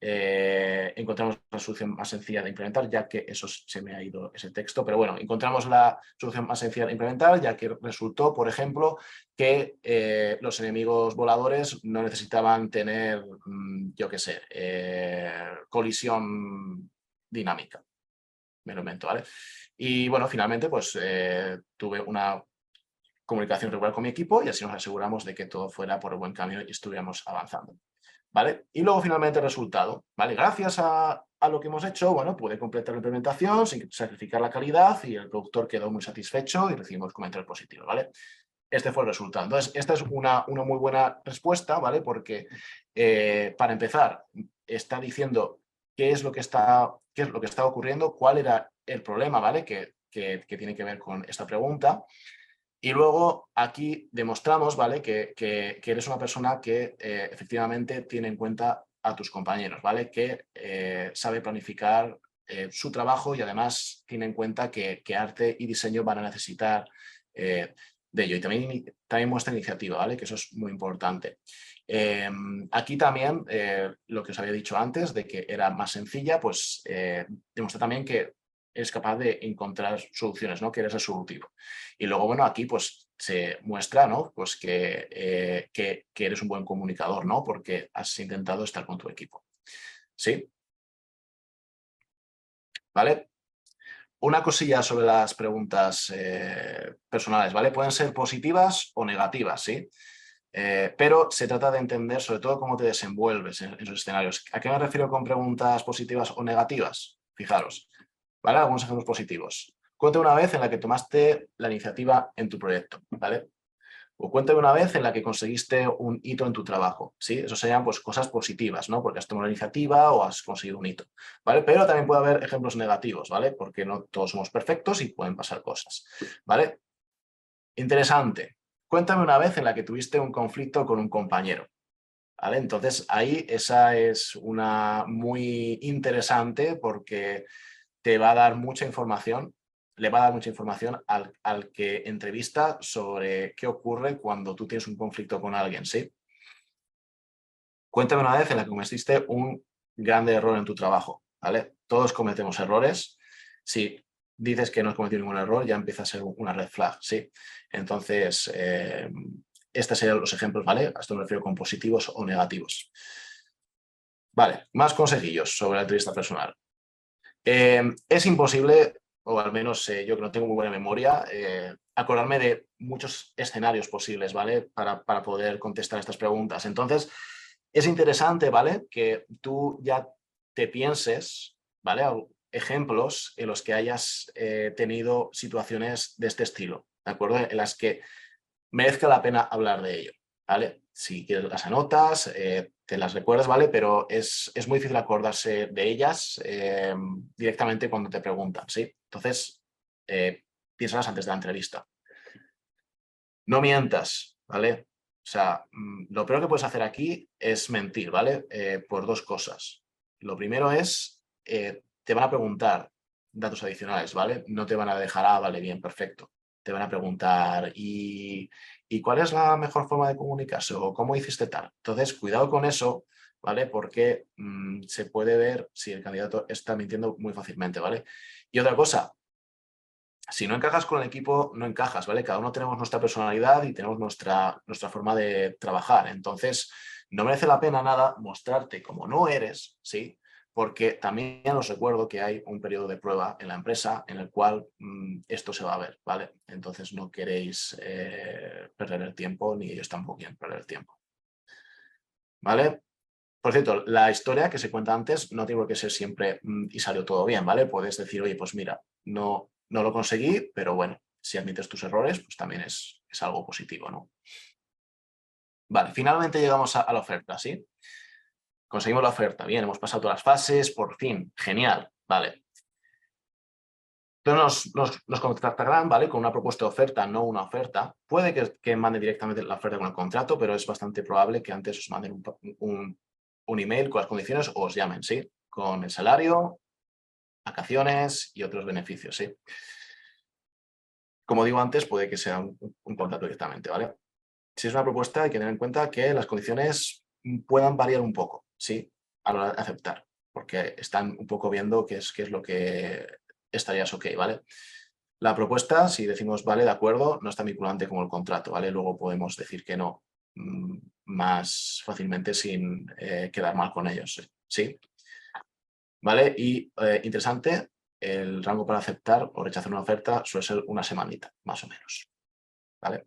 Encontramos la solución más sencilla de implementar, ya que eso se me ha ido ese texto, pero bueno, encontramos la solución más sencilla de implementar, ya que resultó, por ejemplo, que los enemigos voladores no necesitaban tener, yo qué sé, colisión dinámica. Me lo invento, ¿vale? Y bueno, finalmente pues tuve una comunicación regular con mi equipo y así nos aseguramos de que todo fuera por el buen camino y estuviéramos avanzando, ¿vale? Y luego finalmente el resultado, ¿vale? Gracias a lo que hemos hecho, bueno, pude completar la implementación sin sacrificar la calidad y el productor quedó muy satisfecho y recibimos comentarios positivos, ¿vale? Este fue el resultado. Entonces, esta es una muy buena respuesta, ¿vale? Porque para empezar, está diciendo qué es lo que está ocurriendo, cuál era el problema, ¿vale? Que tiene que ver con esta pregunta. Y luego aquí demostramos, ¿vale?, que eres una persona que efectivamente tiene en cuenta a tus compañeros, ¿vale? Que sabe planificar su trabajo y además tiene en cuenta que arte y diseño van a necesitar de ello. Y también muestra iniciativa, ¿vale? Que eso es muy importante. Aquí también, lo que os había dicho antes, de que era más sencilla, pues demuestra también que eres capaz de encontrar soluciones, ¿no? Que eres resolutivo. Y luego, bueno, aquí pues se muestra, ¿no? Pues que eres un buen comunicador, ¿no? Porque has intentado estar con tu equipo. ¿Sí? ¿Vale? Una cosilla sobre las preguntas personales, ¿vale? Pueden ser positivas o negativas, ¿sí? Pero se trata de entender sobre todo cómo te desenvuelves en esos escenarios. ¿A qué me refiero con preguntas positivas o negativas? Fijaros, ¿vale? Algunos ejemplos positivos. Cuéntame una vez en la que tomaste la iniciativa en tu proyecto, ¿vale? O cuéntame una vez en la que conseguiste un hito en tu trabajo, ¿sí? Eso serían pues cosas positivas, ¿no? Porque has tomado la iniciativa o has conseguido un hito, ¿vale? Pero también puede haber ejemplos negativos, ¿vale? Porque no todos somos perfectos y pueden pasar cosas, ¿vale? Interesante. Cuéntame una vez en la que tuviste un conflicto con un compañero, ¿vale? Entonces ahí esa es una muy interesante porque te va a dar mucha información, le va a dar mucha información al que entrevista sobre qué ocurre cuando tú tienes un conflicto con alguien, ¿sí? Cuéntame una vez en la que cometiste un grande error en tu trabajo, ¿vale? Todos cometemos errores. Si dices que no has cometido ningún error, ya empieza a ser una red flag, ¿sí? Entonces, estos serían los ejemplos, ¿vale? A esto me refiero con positivos o negativos. Vale, más consejillos sobre la entrevista personal. Es imposible, o al menos yo que no tengo muy buena memoria, acordarme de muchos escenarios posibles, ¿vale? Para poder contestar estas preguntas. Entonces, es interesante, ¿vale? Que tú ya te pienses, ¿vale? Ejemplos en los que hayas tenido situaciones de este estilo, ¿de acuerdo? En las que merezca la pena hablar de ello, ¿vale? Si quieres las anotas, te las recuerdas, ¿vale? Pero es muy difícil acordarse de ellas directamente cuando te preguntan, ¿sí? Entonces, piénsalas antes de la entrevista. No mientas, ¿vale? O sea, lo peor que puedes hacer aquí es mentir, ¿vale? Por dos cosas. Lo primero es, te van a preguntar datos adicionales, ¿vale? No te van a dejar, vale, bien, perfecto. Te van a preguntar, ¿y cuál es la mejor forma de comunicarse? ¿O cómo hiciste tal? Entonces, cuidado con eso, ¿vale? Porque se puede ver si el candidato está mintiendo muy fácilmente, ¿vale? Y otra cosa, si no encajas con el equipo, no encajas, ¿vale? Cada uno tenemos nuestra personalidad y tenemos nuestra forma de trabajar. Entonces, no merece la pena nada mostrarte como no eres, ¿sí? Porque también os recuerdo que hay un periodo de prueba en la empresa en el cual esto se va a ver, ¿vale? Entonces no queréis perder el tiempo, ni ellos tampoco quieren perder el tiempo, ¿vale? Por cierto, la historia que se cuenta antes no tiene por qué ser siempre y salió todo bien, ¿vale? Puedes decir, oye, pues mira, no lo conseguí, pero bueno, si admites tus errores, pues también es algo positivo, ¿no? Vale, finalmente llegamos a la oferta, ¿sí? Conseguimos la oferta, bien, hemos pasado todas las fases, por fin, genial, vale. Entonces nos contactarán, ¿vale? Con una propuesta de oferta, no una oferta. Puede que mande directamente la oferta con el contrato, pero es bastante probable que antes os manden un email con las condiciones o os llamen, ¿sí? Con el salario, vacaciones y otros beneficios, ¿sí? Como digo antes, puede que sea un contrato directamente, ¿vale? Si es una propuesta, hay que tener en cuenta que las condiciones puedan variar un poco, ¿sí? A la hora de aceptar, porque están un poco viendo qué es lo que estarías ok, ¿vale? La propuesta, si decimos, vale, de acuerdo, no es tan vinculante como el contrato, ¿vale? Luego podemos decir que no más fácilmente sin quedar mal con ellos, ¿sí? ¿Vale? Y interesante, el rango para aceptar o rechazar una oferta suele ser una semanita, más o menos, ¿vale?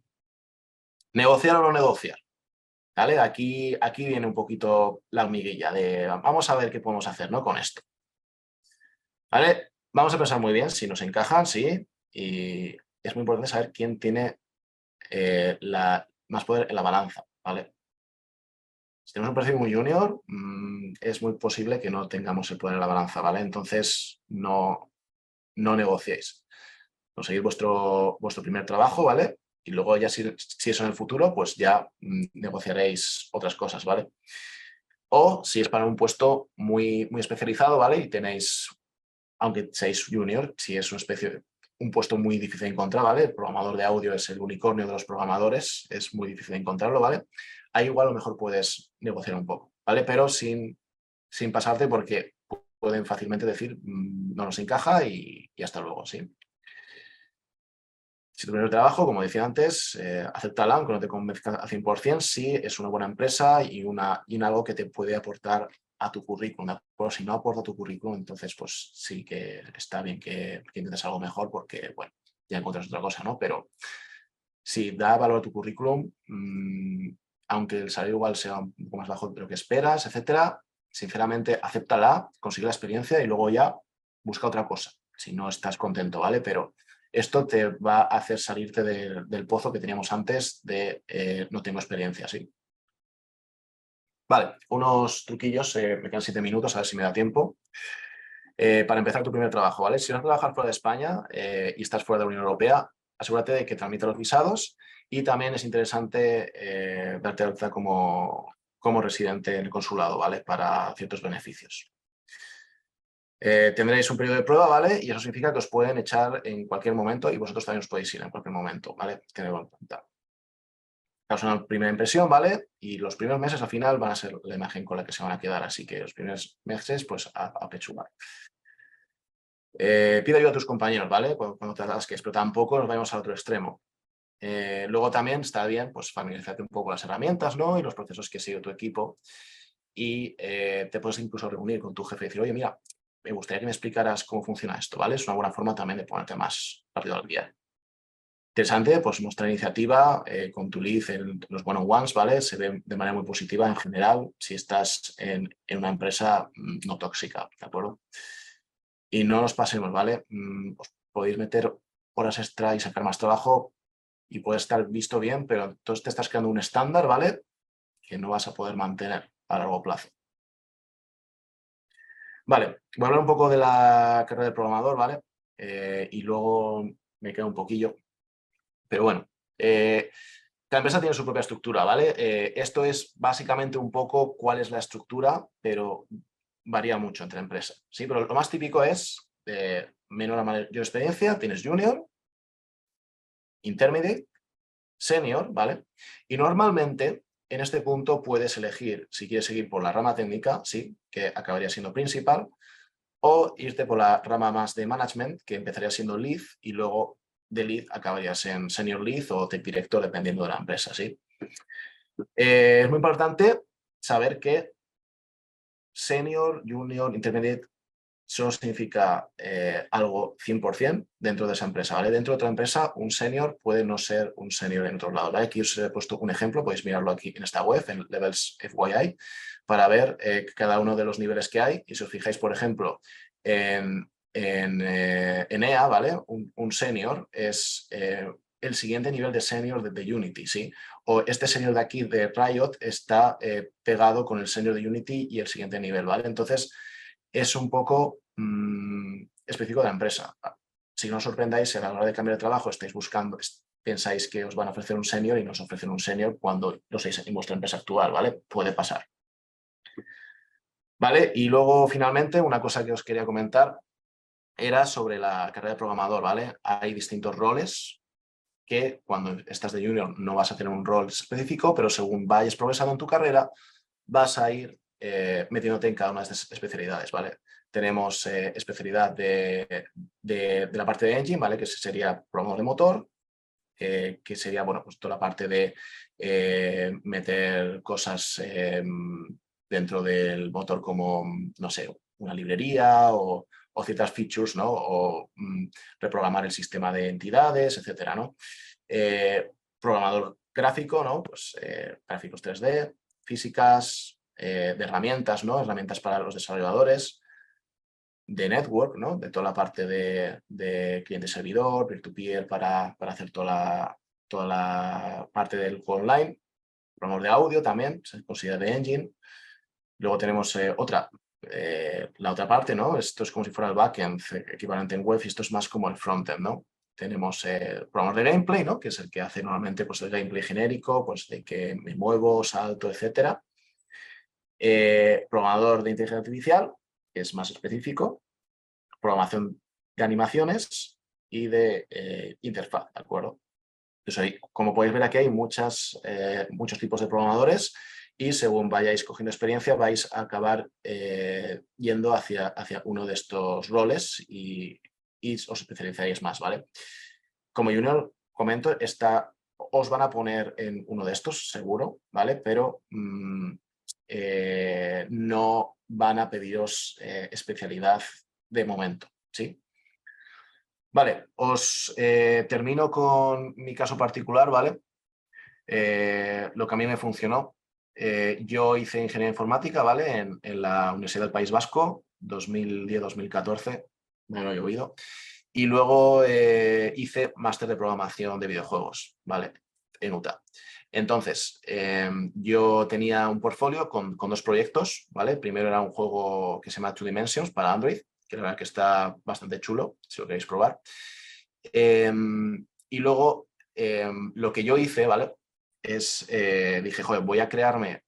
Negociar o no negociar, ¿vale? Aquí viene un poquito la hormiguilla de vamos a ver qué podemos hacer, ¿no? Con esto, ¿vale? Vamos a pensar muy bien si nos encajan, sí, y es muy importante saber quién tiene más poder en la balanza, ¿vale? Si tenemos un perfil muy junior, es muy posible que no tengamos el poder en la balanza, ¿vale? Entonces, no negociéis. Conseguid vuestro primer trabajo, ¿vale? Y luego ya si eso en el futuro, pues ya negociaréis otras cosas, ¿vale? O si es para un puesto muy, muy especializado, ¿vale? Y tenéis, aunque seáis junior, si es una especie un puesto muy difícil de encontrar, ¿vale? El programador de audio es el unicornio de los programadores, es muy difícil de encontrarlo, ¿vale? Ahí igual a lo mejor puedes negociar un poco, ¿vale? Pero sin pasarte, porque pueden fácilmente decir no nos encaja y hasta luego, ¿sí? Si tu primer trabajo, como decía antes, acéptala, aunque no te convenzca al 100%, si es una buena empresa y algo que te puede aportar a tu currículum. Pero si no aporta a tu currículum, entonces pues sí que está bien que intentes algo mejor porque, bueno, ya encuentras otra cosa, ¿no? Pero si da valor a tu currículum, aunque el salario igual sea un poco más bajo de lo que esperas, etcétera, sinceramente, acéptala, consigue la experiencia y luego ya busca otra cosa, si no estás contento, ¿vale? Pero esto te va a hacer salirte del pozo que teníamos antes de no tengo experiencia, ¿sí? Vale, unos truquillos, me quedan 7 minutos, a ver si me da tiempo. Para empezar tu primer trabajo, ¿vale? Si vas a trabajar fuera de España y estás fuera de la Unión Europea, asegúrate de que tramite los visados y también es interesante darte alta como residente en el consulado, ¿vale? Para ciertos beneficios. Tendréis un periodo de prueba, ¿vale? Y eso significa que os pueden echar en cualquier momento y vosotros también os podéis ir en cualquier momento, ¿vale? Tenedlo en cuenta. Es una primera impresión, ¿vale? Y los primeros meses al final van a ser la imagen con la que se van a quedar, así que los primeros meses, pues a pechugar. Pide ayuda a tus compañeros, ¿vale? Cuando te atasques, pero tampoco nos vayamos al otro extremo. Luego también está bien, pues familiarizarte un poco con las herramientas, ¿no? Y los procesos que sigue tu equipo. Y te puedes incluso reunir con tu jefe y decir, oye, mira, me gustaría que me explicaras cómo funciona esto, ¿vale? Es una buena forma también de ponerte más rápido al día. Interesante, pues mostrar iniciativa con tu lead en los one-on-ones, ¿vale? Se ve de manera muy positiva en general si estás en una empresa no tóxica, ¿de acuerdo? Y no nos pasemos, ¿vale? Os podéis meter horas extra y sacar más trabajo y puede estar visto bien, pero entonces te estás creando un estándar, ¿vale? Que no vas a poder mantener a largo plazo. Vale, voy a hablar un poco de la carrera de programador, ¿vale? Y luego me queda un poquillo. Pero bueno, cada empresa tiene su propia estructura, ¿vale? Esto es básicamente un poco cuál es la estructura, pero varía mucho entre empresas, ¿sí? Pero lo más típico es menor a mayor experiencia, tienes junior, intermediate, senior, ¿vale? Y normalmente en este punto puedes elegir si quieres seguir por la rama técnica, sí, que acabaría siendo principal, o irte por la rama más de management, que empezaría siendo lead, y luego de lead acabarías en senior lead o tech director, dependiendo de la empresa, ¿sí? Es muy importante saber que senior, junior, intermediate, solo significa algo 100% dentro de esa empresa, ¿vale? Dentro de otra empresa, un senior puede no ser un senior en otro lado, ¿vale? Aquí os he puesto un ejemplo, podéis mirarlo aquí en esta web, en Levels FYI, para ver cada uno de los niveles que hay. Y si os fijáis, por ejemplo, en EA, ¿vale? Un senior es el siguiente nivel de senior de Unity, ¿sí? O este senior de aquí de Riot está pegado con el senior de Unity y el siguiente nivel, ¿vale? Entonces, es un poco específico de la empresa. Si no os sorprendáis, a la hora de cambiar de trabajo estáis buscando, pensáis que os van a ofrecer un senior y no os ofrecen un senior cuando lo seáis en vuestra empresa actual, ¿vale? Puede pasar. ¿Vale? Y luego, finalmente, una cosa que os quería comentar era sobre la carrera de programador, ¿vale? Hay distintos roles que cuando estás de junior no vas a tener un rol específico, pero según vayas progresando en tu carrera, vas a ir metiéndote en cada una de estas especialidades, ¿vale? Tenemos especialidad de la parte de engine, ¿vale? Que sería programador de motor, que sería, bueno, pues toda la parte de meter cosas dentro del motor como, no sé, una librería o ciertas features, ¿no? O reprogramar el sistema de entidades, etcétera, ¿no? Programador gráfico, ¿no? Pues gráficos 3D, físicas, de herramientas, ¿no? Herramientas para los desarrolladores, de network, ¿no? De toda la parte de cliente-servidor, peer-to-peer para hacer toda la parte del juego online. Programador de audio también, se considera de engine. Luego tenemos la otra parte, ¿no? Esto es como si fuera el backend equivalente en web y esto es más como el frontend, ¿no? Tenemos programador de gameplay, ¿no? Que es el que hace normalmente pues, el gameplay genérico, pues de que me muevo, salto, etcétera. Programador de inteligencia artificial, que es más específico. Programación de animaciones y de interfaz, ¿de acuerdo? Entonces, como podéis ver aquí hay muchos tipos de programadores y según vayáis cogiendo experiencia vais a acabar yendo hacia uno de estos roles y os especializaréis más, ¿vale? Como junior, comento, os van a poner en uno de estos, seguro, ¿vale? Pero no van a pediros especialidad de momento, ¿sí? Vale, os termino con mi caso particular, ¿vale? Lo que a mí me funcionó. Yo hice ingeniería informática, ¿vale? En la Universidad del País Vasco, 2010-2014, me lo he oído. Y luego hice máster de programación de videojuegos, ¿vale? En UTA. Entonces, yo tenía un portfolio con 2 proyectos, ¿vale? Primero era un juego que se llama Two Dimensions para Android, que la verdad que está bastante chulo, si lo queréis probar. Y luego, lo que yo hice, ¿vale? Dije, joder, voy a crearme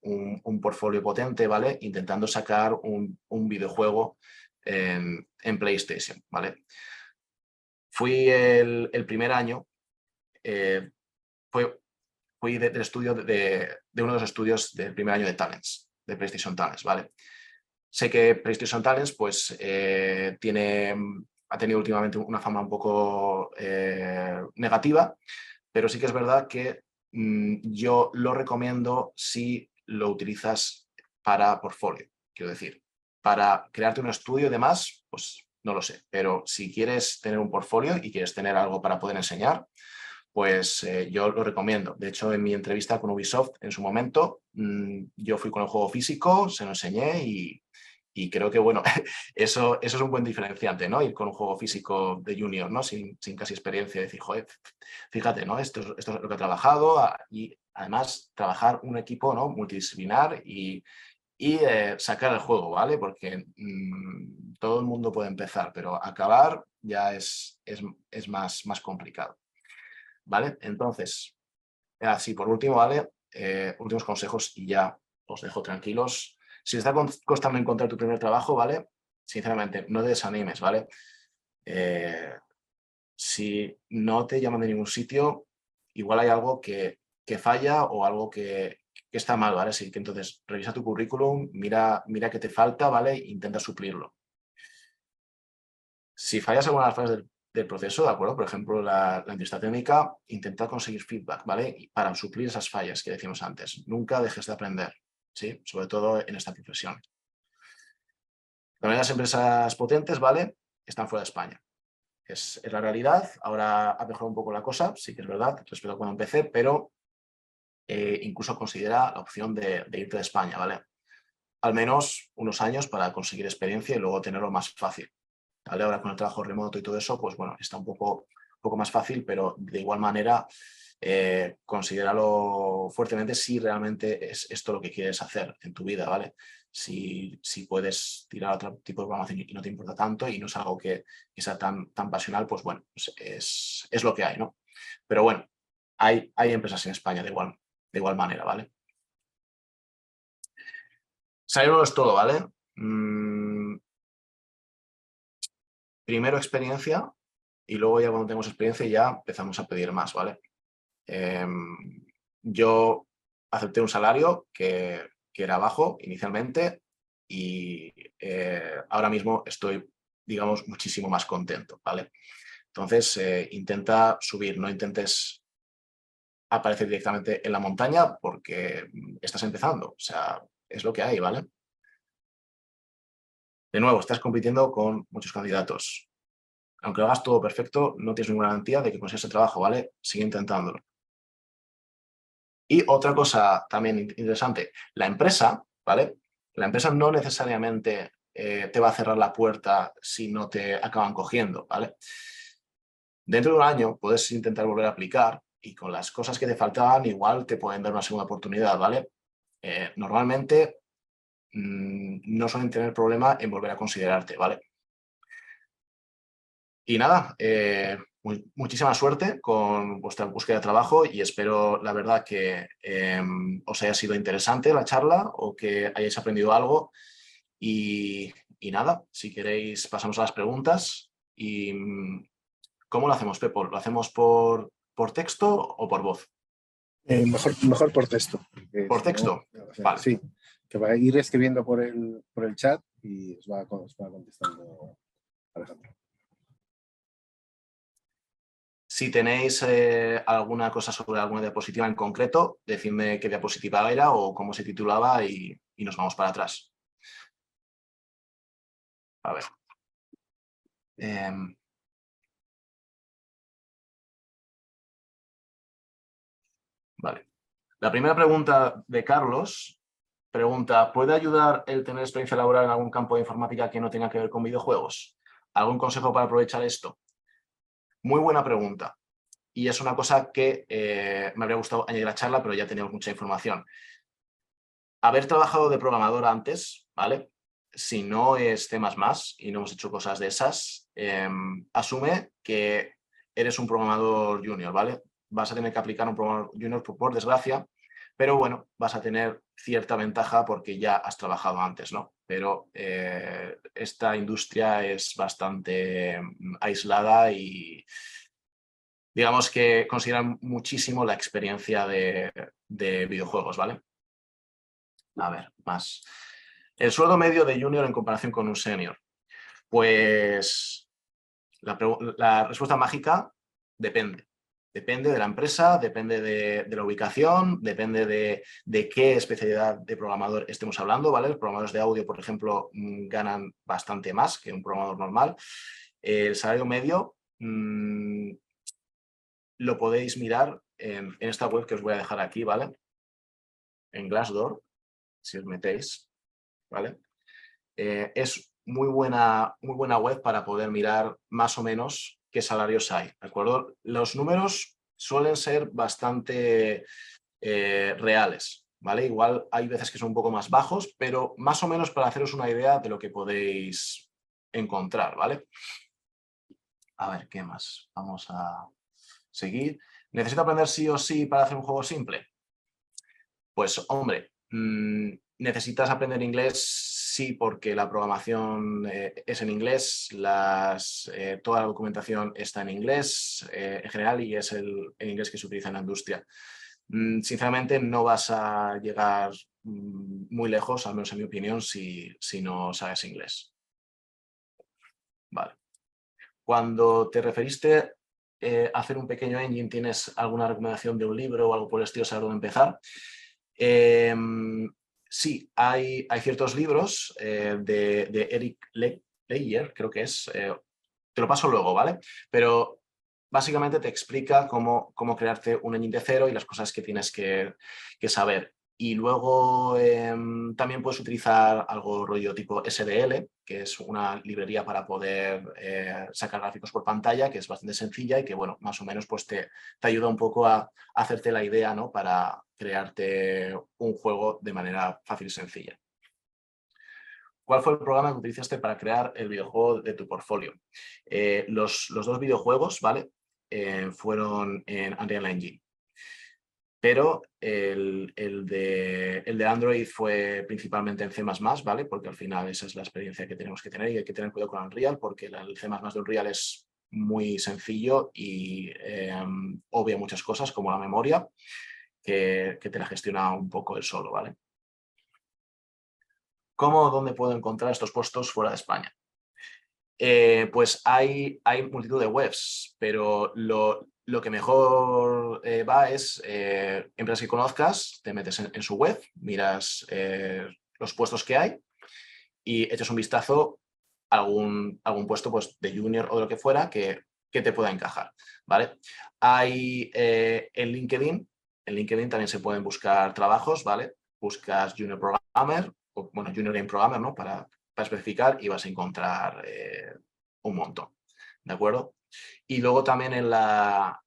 un portfolio potente, ¿vale? Intentando sacar un videojuego en PlayStation, ¿vale? Fui el primer año, fui del estudio de uno de los estudios del primer año de Talents, de PlayStation Talents, ¿vale? Sé que PlayStation Talents pues, ha tenido últimamente una fama un poco negativa, pero sí que es verdad que yo lo recomiendo si lo utilizas para portfolio, quiero decir. Para crearte un estudio y demás, pues no lo sé, pero si quieres tener un portfolio y quieres tener algo para poder enseñar, pues yo lo recomiendo. De hecho, en mi entrevista con Ubisoft, en su momento, yo fui con el juego físico, se lo enseñé y creo que, bueno, eso es un buen diferenciante, ¿no? Ir con un juego físico de junior, ¿no? Sin casi experiencia, decir, joder, fíjate, ¿no? Esto es lo que he trabajado y además trabajar un equipo, ¿no? Multidisciplinar y sacar el juego, ¿vale? Porque todo el mundo puede empezar, pero acabar ya es más complicado. ¿Vale? Entonces, así por último, ¿vale? Últimos consejos y ya os dejo tranquilos. Si te está costando encontrar tu primer trabajo, ¿vale? Sinceramente, no te desanimes, ¿vale? Si no te llaman de ningún sitio, igual hay algo que falla o algo que está mal, ¿vale? Así que entonces revisa tu currículum, mira qué te falta, ¿vale? E intenta suplirlo. Si fallas alguna de las fases del proceso, ¿de acuerdo? Por ejemplo, la entrevista técnica, intenta conseguir feedback, ¿vale? Y para suplir esas fallas que decimos antes. Nunca dejes de aprender, ¿sí? Sobre todo en esta profesión. También las empresas potentes, ¿vale? Están fuera de España. Es la realidad. Ahora ha mejorado un poco la cosa, sí que es verdad, respecto a cuando empecé, pero incluso considera la opción de irte de España, ¿vale? Al menos unos años para conseguir experiencia y luego tenerlo más fácil. ¿Vale? Ahora con el trabajo remoto y todo eso, pues bueno, está un poco más fácil, pero de igual manera considéralo fuertemente si realmente es esto lo que quieres hacer en tu vida, ¿vale? Si puedes tirar a otro tipo de programación y no te importa tanto y no es algo que sea tan pasional, pues bueno, pues es lo que hay, ¿no? Pero bueno, hay empresas en España de igual manera, ¿vale? Saberlo es todo, ¿vale? Primero experiencia y luego ya cuando tenemos experiencia ya empezamos a pedir más, ¿vale? Yo acepté un salario que era bajo inicialmente y ahora mismo estoy, digamos, muchísimo más contento, ¿vale? Entonces, intenta subir, no intentes aparecer directamente en la montaña porque estás empezando, o sea, es lo que hay, ¿vale? De nuevo, estás compitiendo con muchos candidatos. Aunque lo hagas todo perfecto, no tienes ninguna garantía de que consigas el trabajo, ¿vale? Sigue intentándolo. Y otra cosa también interesante, la empresa, ¿vale? La empresa no necesariamente te va a cerrar la puerta si no te acaban cogiendo, ¿vale? Dentro de un año puedes intentar volver a aplicar y con las cosas que te faltaban igual te pueden dar una segunda oportunidad, ¿vale? Normalmente no suelen tener problema en volver a considerarte, ¿vale? Y nada, muchísima suerte con vuestra búsqueda de trabajo y espero, la verdad, que os haya sido interesante la charla o que hayáis aprendido algo. Y nada, si queréis pasamos a las preguntas y ¿Cómo lo hacemos, Pepo? ¿Lo hacemos por texto o por voz? Mejor por texto. ¿Por Si no, texto? Vale. sí, que va a ir escribiendo por el chat y os va contestando Alejandro. Si tenéis alguna cosa sobre alguna diapositiva en concreto, decidme qué diapositiva era o cómo se titulaba y nos vamos para atrás. A ver. Vale. La primera pregunta de Carlos pregunta, ¿puede ayudar el tener experiencia laboral en algún campo de informática que no tenga que ver con videojuegos? ¿Algún consejo para aprovechar esto? Muy buena pregunta. Y es una cosa que me habría gustado añadir a la charla, pero ya teníamos mucha información. Haber trabajado de programador antes, ¿vale? Si no es C++ y no hemos hecho cosas de esas, asume que eres un programador junior, ¿vale? Vas a tener que aplicar un programador junior por desgracia, pero bueno, vas a tener cierta ventaja porque ya has trabajado antes, ¿no? Pero esta industria es bastante aislada y digamos que consideran muchísimo la experiencia de videojuegos, ¿vale? A ver, más. El sueldo medio de junior en comparación con un senior. Pues la respuesta mágica depende. Depende de la empresa, depende de la ubicación, depende de qué especialidad de programador estemos hablando, ¿vale? Los programadores de audio, por ejemplo, ganan bastante más que un programador normal. El salario medio lo podéis mirar en esta web que os voy a dejar aquí, ¿vale? En Glassdoor, si os metéis, ¿vale? Es muy buena web para poder mirar más o menos qué salarios hay, ¿de acuerdo? Los números suelen ser bastante reales, ¿vale? Igual hay veces que son un poco más bajos, pero más o menos para haceros una idea de lo que podéis encontrar, ¿vale? A ver, ¿qué más? Vamos a seguir. ¿Necesito aprender sí o sí para hacer un juego simple? Pues, hombre, necesitas aprender inglés, sí, porque la programación es en inglés, toda la documentación está en inglés en general y es el inglés que se utiliza en la industria. Sinceramente, no vas a llegar muy lejos, al menos en mi opinión, si no sabes inglés. Vale. Cuando te referiste a hacer un pequeño engine, ¿tienes alguna recomendación de un libro o algo por el estilo, saber dónde empezar? Sí, hay ciertos libros de Eric Leyer, creo que es, te lo paso luego, ¿vale? Pero básicamente te explica cómo crearte un engine de cero y las cosas que tienes que saber. Y luego también puedes utilizar algo rollo tipo SDL, que es una librería para poder sacar gráficos por pantalla, que es bastante sencilla y que, bueno, más o menos pues te ayuda un poco a hacerte la idea, ¿no? Para crearte un juego de manera fácil y sencilla. ¿Cuál fue el programa que utilizaste para crear el videojuego de tu portfolio? Los dos videojuegos, ¿vale? Fueron en Unreal Engine. Pero el de Android fue principalmente en C++, ¿vale? Porque al final esa es la experiencia que tenemos que tener y hay que tener cuidado con Unreal porque el C++ de Unreal es muy sencillo y obvia muchas cosas como la memoria que te la gestiona un poco él solo, ¿vale? ¿Cómo, dónde puedo encontrar estos puestos fuera de España? Pues hay multitud de webs, pero lo que mejor va es empresas que conozcas, te metes en su web, miras los puestos que hay y echas un vistazo a algún puesto pues, de junior o de lo que fuera que te pueda encajar, ¿vale? Hay en LinkedIn también se pueden buscar trabajos, ¿vale? Buscas Junior Programmer, o, bueno, Junior Game Programmer, ¿no? Para especificar y vas a encontrar un montón, ¿de acuerdo? Y luego también en la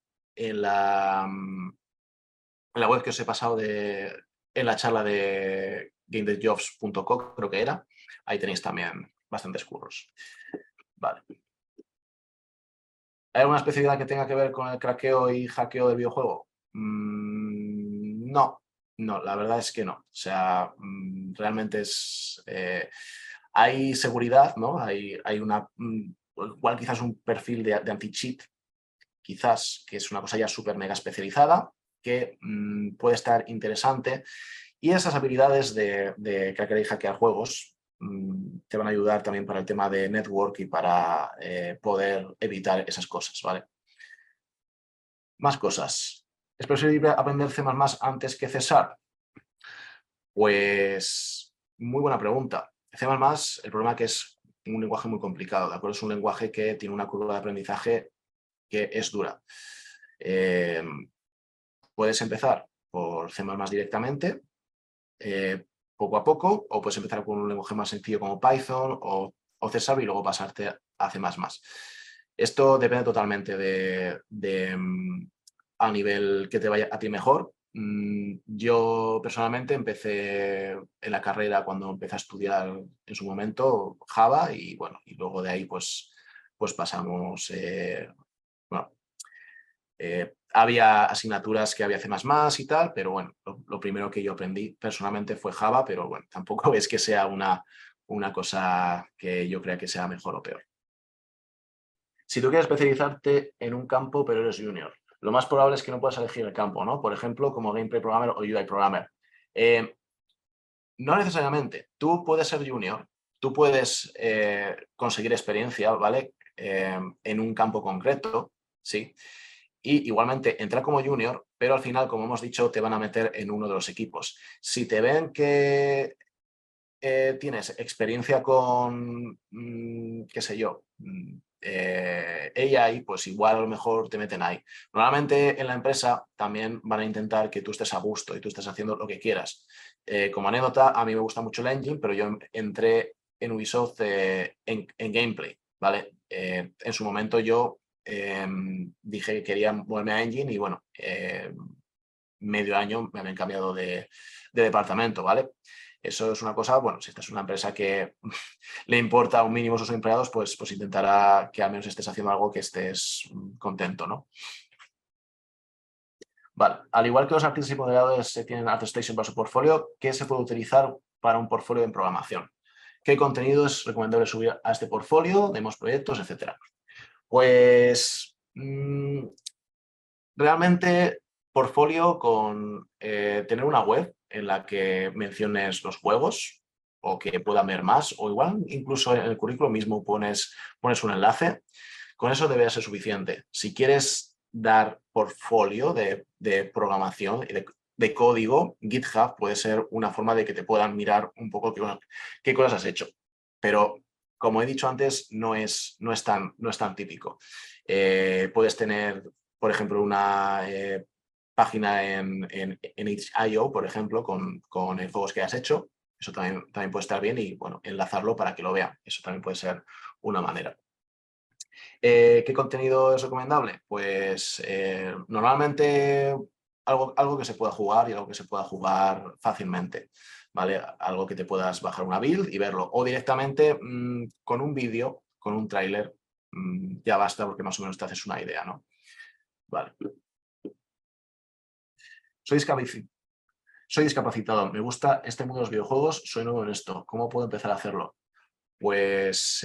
web que os he pasado en la charla de gamedevjobs.co, creo que era, ahí tenéis también bastantes curros. Vale. ¿Hay alguna especialidad que tenga que ver con el craqueo y hackeo del videojuego? No, la verdad es que no. O sea, realmente es... hay seguridad, ¿no? Hay una... igual quizás un perfil de anti-cheat quizás, que es una cosa ya súper mega especializada, que puede estar interesante. Y esas habilidades de craquear y hackear juegos te van a ayudar también para el tema de network y para poder evitar esas cosas, ¿vale? Más cosas. ¿Es preferible aprender C++ antes que C#? Pues muy buena pregunta. C++, el problema es que es un lenguaje muy complicado, ¿de acuerdo? Es un lenguaje que tiene una curva de aprendizaje que es dura. Puedes empezar por C++ directamente, poco a poco, o puedes empezar con un lenguaje más sencillo como Python o C# y luego pasarte a C++. Esto depende totalmente a nivel que te vaya a ti mejor. Yo personalmente empecé en la carrera cuando empecé a estudiar en su momento Java y bueno, y luego de ahí pues pasamos, bueno, había asignaturas que había C++ y tal, pero bueno, lo primero que yo aprendí personalmente fue Java, pero bueno, tampoco es que sea una cosa que yo crea que sea mejor o peor. Si tú quieres especializarte en un campo, pero eres junior, lo más probable es que no puedas elegir el campo, ¿no? Por ejemplo, como Gameplay Programmer o UI Programmer. No necesariamente. Tú puedes ser junior, tú puedes conseguir experiencia, ¿vale? En un campo concreto, ¿sí? Y igualmente entrar como junior, pero al final, como hemos dicho, te van a meter en uno de los equipos. Si te ven que tienes experiencia con, qué sé yo, AI, pues igual a lo mejor te meten ahí. Normalmente en la empresa también van a intentar que tú estés a gusto y tú estés haciendo lo que quieras. Como anécdota, a mí me gusta mucho el engine, pero yo entré en Ubisoft en gameplay, ¿vale? En su momento yo dije que quería moverme a engine y bueno, medio año me habían cambiado de departamento, ¿vale? Eso es una cosa, bueno, si esta es una empresa que le importa un mínimo a sus empleados, pues intentará que al menos estés haciendo algo que estés contento, ¿no? Vale, al igual que los artistas y moderadores tienen ArtStation para su portfolio, ¿qué se puede utilizar para un portfolio en programación? ¿Qué contenido es recomendable subir a este portfolio? Demos proyectos, etcétera. Pues realmente portfolio con tener una web en la que menciones los juegos o que puedan ver más, o igual incluso en el currículum mismo pones un enlace, con eso debe ser suficiente. Si quieres dar portfolio de programación y de código, GitHub puede ser una forma de que te puedan mirar un poco qué cosas has hecho. Pero, como he dicho antes, no es tan típico. Puedes tener, por ejemplo, una página en itch.io, por ejemplo, con juegos que has hecho. Eso también puede estar bien y, bueno, enlazarlo para que lo vean. Eso también puede ser una manera. ¿Qué contenido es recomendable? Pues normalmente algo que se pueda jugar y algo que se pueda jugar fácilmente, ¿vale? Algo que te puedas bajar una build y verlo. O directamente con un vídeo, con un tráiler, ya basta porque más o menos te haces una idea, ¿no? Vale. Soy discapacitado, me gusta este mundo de los videojuegos, soy nuevo en esto. ¿Cómo puedo empezar a hacerlo? Pues,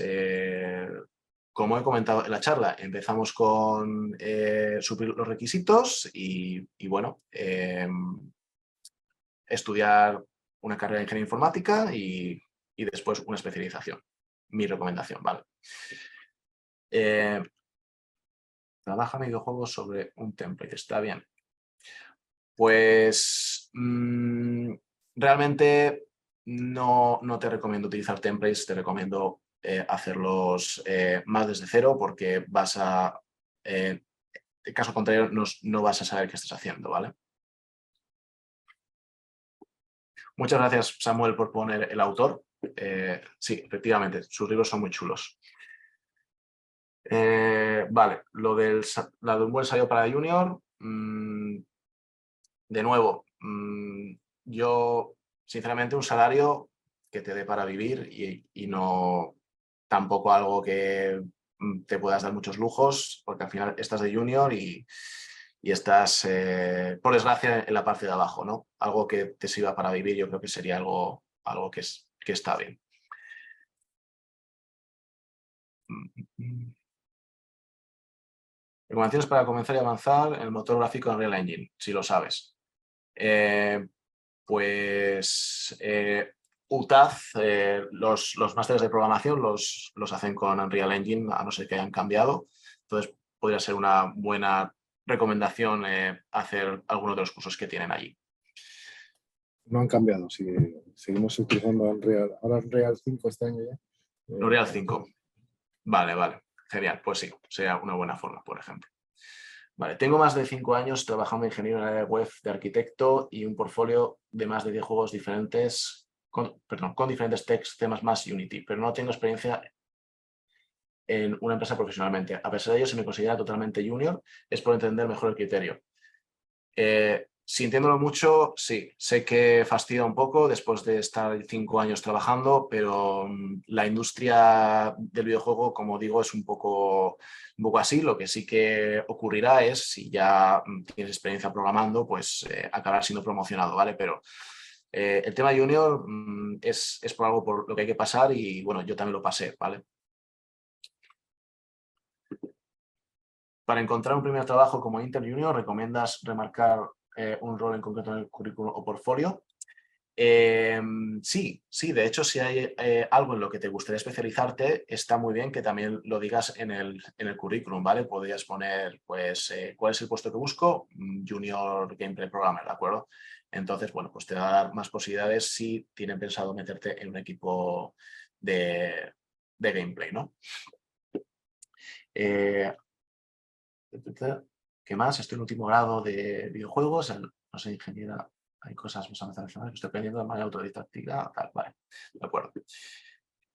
como he comentado en la charla, empezamos con suplir los requisitos y bueno, estudiar una carrera de ingeniería informática y después una especialización. Mi recomendación, ¿vale? Trabaja en videojuegos sobre un template, está bien. Pues realmente no te recomiendo utilizar templates, te recomiendo hacerlos más desde cero porque en caso contrario, no vas a saber qué estás haciendo, ¿vale? Muchas gracias, Samuel, por poner el autor. Sí, efectivamente, sus libros son muy chulos. Vale, lo de un buen ensayo para Junior, de nuevo, yo, sinceramente, un salario que te dé para vivir y no tampoco algo que te puedas dar muchos lujos, porque al final estás de junior y estás, por desgracia, en la parte de abajo, ¿no? Algo que te sirva para vivir, yo creo que sería algo que está bien. Recomendaciones para comenzar y avanzar en el motor gráfico de Unreal Engine, si lo sabes. UTAZ, los másteres de programación los hacen con Unreal Engine, a no ser que hayan cambiado. Entonces, podría ser una buena recomendación hacer algunos de los cursos que tienen allí. No han cambiado, seguimos utilizando Unreal. Ahora Unreal 5 este año ya. Unreal 5. Vale, vale. Genial. Pues sí, sería una buena forma, por ejemplo. Vale, tengo más de 5 años trabajando de ingeniero en el área web de arquitecto y un portfolio de más de 10 juegos diferentes, con diferentes temas más Unity, pero no tengo experiencia en una empresa profesionalmente. A pesar de ello, se me considera totalmente junior, es por entender mejor el criterio. Sintiéndolo mucho, sí, sé que fastidia un poco después de estar 5 años trabajando, pero la industria del videojuego, como digo, es un poco así. Lo que sí que ocurrirá es, si ya tienes experiencia programando, pues acabar siendo promocionado, ¿vale? Pero el tema junior es por algo por lo que hay que pasar y, bueno, yo también lo pasé, ¿vale? Para encontrar un primer trabajo como Inter Junior, ¿recomiendas remarcar un rol en concreto en el currículum o portfolio? Sí, de hecho, si hay algo en lo que te gustaría especializarte, está muy bien que también lo digas en el currículum, ¿vale? Podrías poner, pues, ¿cuál es el puesto que busco? Junior Gameplay Programmer, ¿de acuerdo? Entonces, bueno, pues te va a dar más posibilidades si tienen pensado meterte en un equipo de gameplay, ¿no? ¿Qué más? Estoy en último grado de videojuegos, no sé, ingeniera, hay cosas más avanzadas que estoy aprendiendo de manera autodidacta, tal, vale, de acuerdo.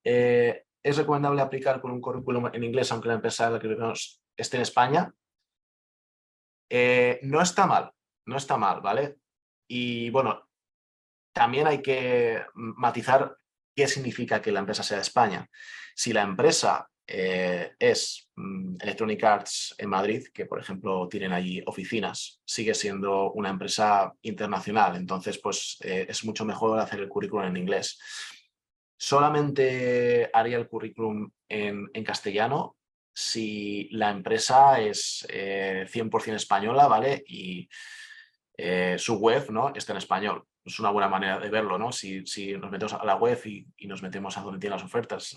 ¿Es recomendable aplicar con un currículum en inglés aunque la empresa en la que vivimos esté en España? No está mal, ¿vale? Y bueno, también hay que matizar qué significa que la empresa sea de España. Si la empresa es Electronic Arts en Madrid, que por ejemplo tienen allí oficinas, sigue siendo una empresa internacional, entonces pues es mucho mejor hacer el currículum en inglés. Solamente haría el currículum en castellano si la empresa es 100% española, ¿vale? Y su web, ¿no?, está en español. Es una buena manera de verlo, ¿no? Si nos metemos a la web y nos metemos a donde tienen las ofertas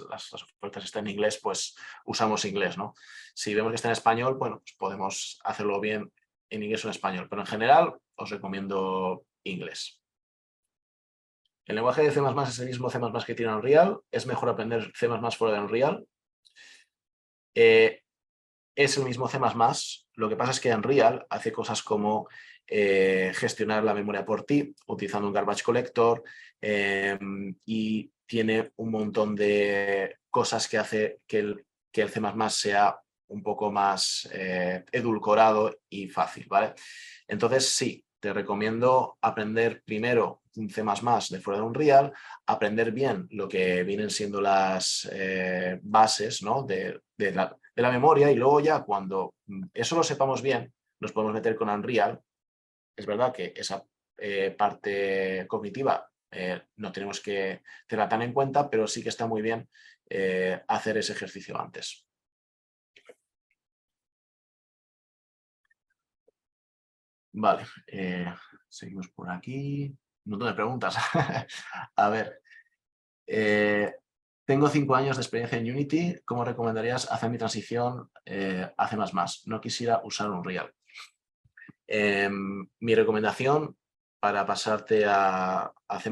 están en inglés, pues usamos inglés, ¿no? Si vemos que está en español, bueno, pues podemos hacerlo bien en inglés o en español, pero en general os recomiendo inglés. El lenguaje de C++ es el mismo C++ que tiene Unreal. ¿Es mejor aprender C++ fuera de Unreal? Es el mismo C++, lo que pasa es que Unreal hace cosas como gestionar la memoria por ti, utilizando un garbage collector, y tiene un montón de cosas que hace que el C++ sea un poco más edulcorado y fácil, ¿vale? Entonces, sí, te recomiendo aprender primero un C++ de fuera de Unreal, aprender bien lo que vienen siendo las bases, ¿no?, de la memoria, y luego ya cuando eso lo sepamos bien, nos podemos meter con Unreal. Es verdad que esa parte cognitiva no tenemos que tenerla tan en cuenta, pero sí que está muy bien hacer ese ejercicio antes. Vale, seguimos por aquí. Un montón de preguntas. A ver. Tengo 5 años de experiencia en Unity. ¿Cómo recomendarías hacer mi transición a C++? No quisiera usar Unreal. Mi recomendación para pasarte a C++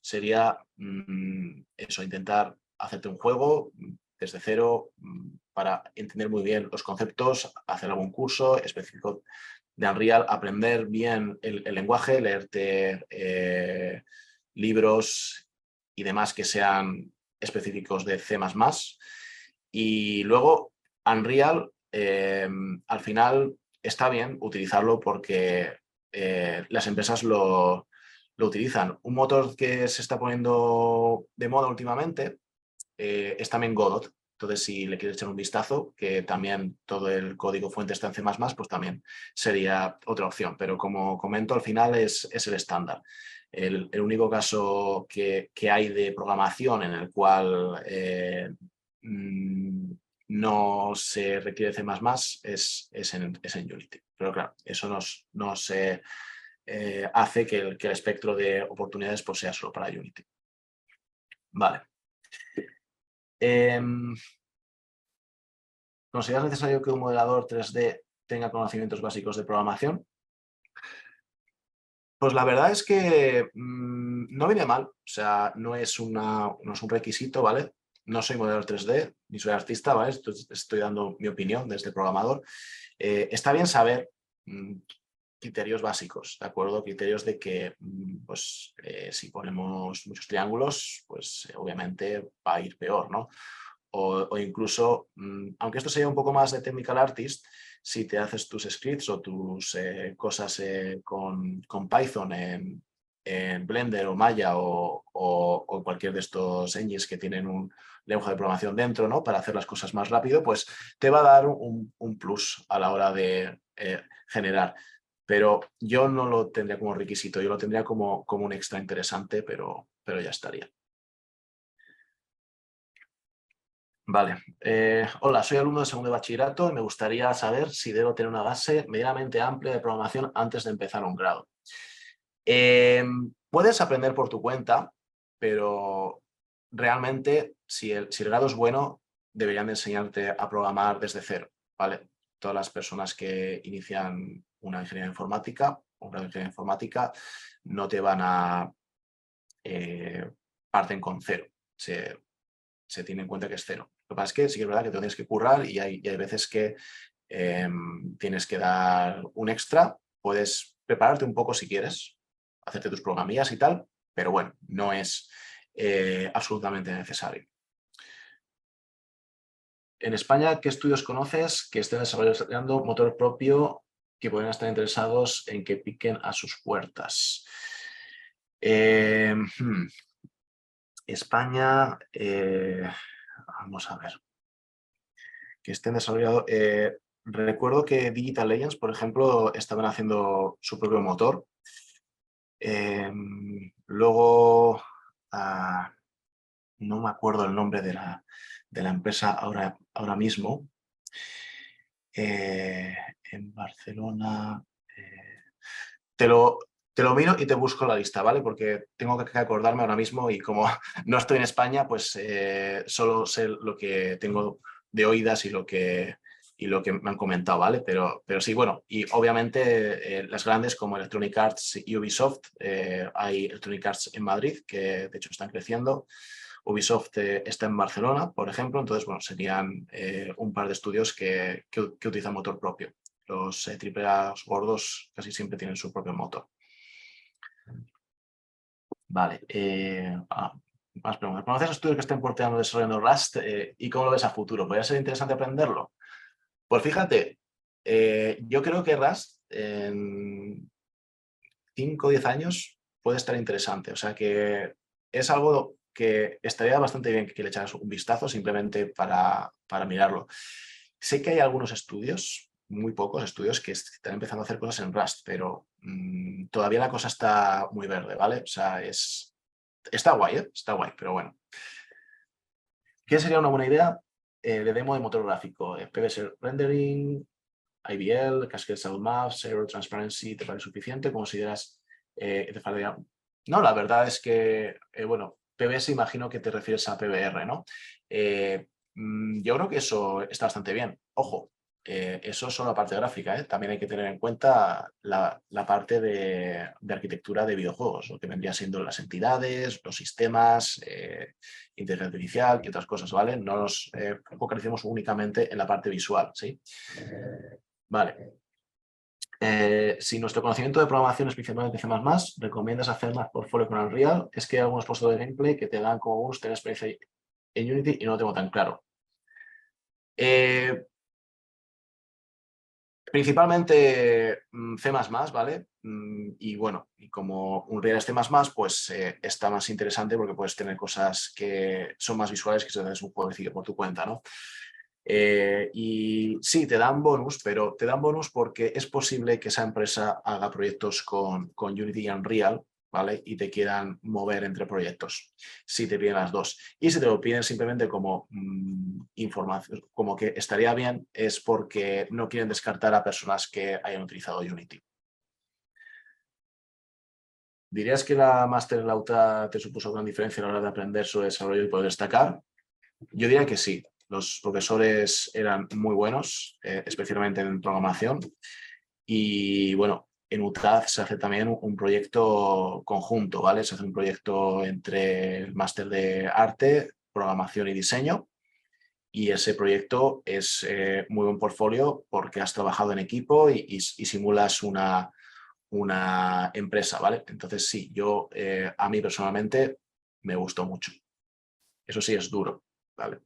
sería eso, intentar hacerte un juego desde cero para entender muy bien los conceptos, hacer algún curso específico de Unreal, aprender bien el lenguaje, leerte libros y demás que sean específicos de C++. Y luego Unreal, al final está bien utilizarlo porque las empresas lo utilizan. Un motor que se está poniendo de moda últimamente es también Godot. Entonces, si le quieres echar un vistazo, que también todo el código fuente está en C++, pues también sería otra opción. Pero como comento, al final es el estándar. El único caso que hay de programación en el cual no se requiere C++, es en Unity. Pero claro, eso nos hace que el espectro de oportunidades pues, sea solo para Unity. Vale. ¿Consideras necesario que un modelador 3D tenga conocimientos básicos de programación? Pues la verdad es que no viene mal, o sea, no es un requisito, ¿vale? No soy modelador 3D, ni soy artista, ¿vale? Estoy dando mi opinión desde programador. Está bien saber criterios básicos, ¿de acuerdo? Criterios de que, pues, si ponemos muchos triángulos, pues obviamente va a ir peor, ¿no? O incluso, aunque esto sería un poco más de technical artist, si te haces tus scripts o tus cosas con Python en Blender o Maya o cualquier de estos engines que tienen un lenguaje de programación dentro, ¿no? Para hacer las cosas más rápido, pues te va a dar un plus a la hora de generar. Pero yo no lo tendría como requisito, yo lo tendría como un extra interesante, pero ya estaría. Vale. Hola, soy alumno de segundo de bachillerato y me gustaría saber si debo tener una base medianamente amplia de programación antes de empezar un grado. Puedes aprender por tu cuenta, pero realmente si el grado es bueno, deberían de enseñarte a programar desde cero, ¿vale? Todas las personas que inician una ingeniería informática, un grado de ingeniería informática, no te van a parten con cero. Se tiene en cuenta que es cero. Lo que pasa es que sí que es verdad que te tienes que currar y hay veces que tienes que dar un extra. Puedes prepararte un poco si quieres, hacerte tus programillas y tal, pero bueno, no es absolutamente necesario. En España, ¿qué estudios conoces que estén desarrollando motor propio que pueden estar interesados en que piquen a sus puertas? España, vamos a ver, que estén desarrollados. Recuerdo que Digital Legends, por ejemplo, estaban haciendo su propio motor. Luego, no me acuerdo el nombre de la empresa ahora mismo. En Barcelona. Te lo miro y te busco la lista, ¿vale? Porque tengo que acordarme ahora mismo y como no estoy en España, pues solo sé lo que tengo de oídas y lo que me han comentado, ¿vale? Pero sí, bueno, y obviamente las grandes como Electronic Arts y Ubisoft, hay Electronic Arts en Madrid, que de hecho están creciendo. Ubisoft está en Barcelona, por ejemplo, entonces, bueno, serían un par de estudios que utilizan motor propio. Los AAA gordos casi siempre tienen su propio motor. Vale. Más preguntas. ¿Conoces estudios que estén porteando desarrollando Rust y cómo lo ves a futuro? ¿Podría ser interesante aprenderlo? Pues fíjate, yo creo que Rust en 5 o 10 años puede estar interesante. O sea que es algo que estaría bastante bien que le echaras un vistazo simplemente para mirarlo. Sé que hay algunos estudios, muy pocos estudios, que están empezando a hacer cosas en Rust, pero todavía la cosa está muy verde, ¿vale? O sea, está guay, ¿eh? Está guay, pero bueno. ¿Qué sería una buena idea de demo de motor gráfico? PBS Rendering, IBL, Cascade Cell Maps, Zero Transparency, ¿te parece suficiente? ¿Consideras te faltaría? No, la verdad es que, bueno, PBS imagino que te refieres a PBR, ¿no? Yo creo que eso está bastante bien. Ojo, eso es solo la parte gráfica, ¿eh? También hay que tener en cuenta la parte de arquitectura de videojuegos, lo que vendría siendo las entidades, los sistemas, inteligencia artificial y otras cosas, ¿vale? No nos focalicemos únicamente en la parte visual, ¿sí? Vale. Si nuestro conocimiento de programación es principalmente C++, ¿recomiendas hacer más portfolio con Unreal? Es que hay algunos puestos de gameplay que te dan como bonus tener experiencia en Unity y no lo tengo tan claro. Principalmente C++, ¿vale? Y bueno, y como Unreal es C++, pues está más interesante porque puedes tener cosas que son más visuales que si haces un juego por tu cuenta, ¿no? Y sí, te dan bonus, pero te dan bonus porque es posible que esa empresa haga proyectos con Unity y Unreal ¿vale? Y te quieran mover entre proyectos, si te piden las dos. Y si te lo piden simplemente como información, como que estaría bien, es porque no quieren descartar a personas que hayan utilizado Unity. ¿Dirías que la máster en la UTA te supuso gran diferencia a la hora de aprender sobre desarrollo y poder destacar? Yo diría que sí. Los profesores eran muy buenos, especialmente en programación. Y bueno, en UTAD se hace también un proyecto conjunto, ¿vale? Se hace un proyecto entre el máster de arte, programación y diseño. Y ese proyecto es muy buen portfolio porque has trabajado en equipo y simulas una empresa, ¿vale? Entonces sí, yo a mí personalmente me gustó mucho. Eso sí es duro, ¿vale?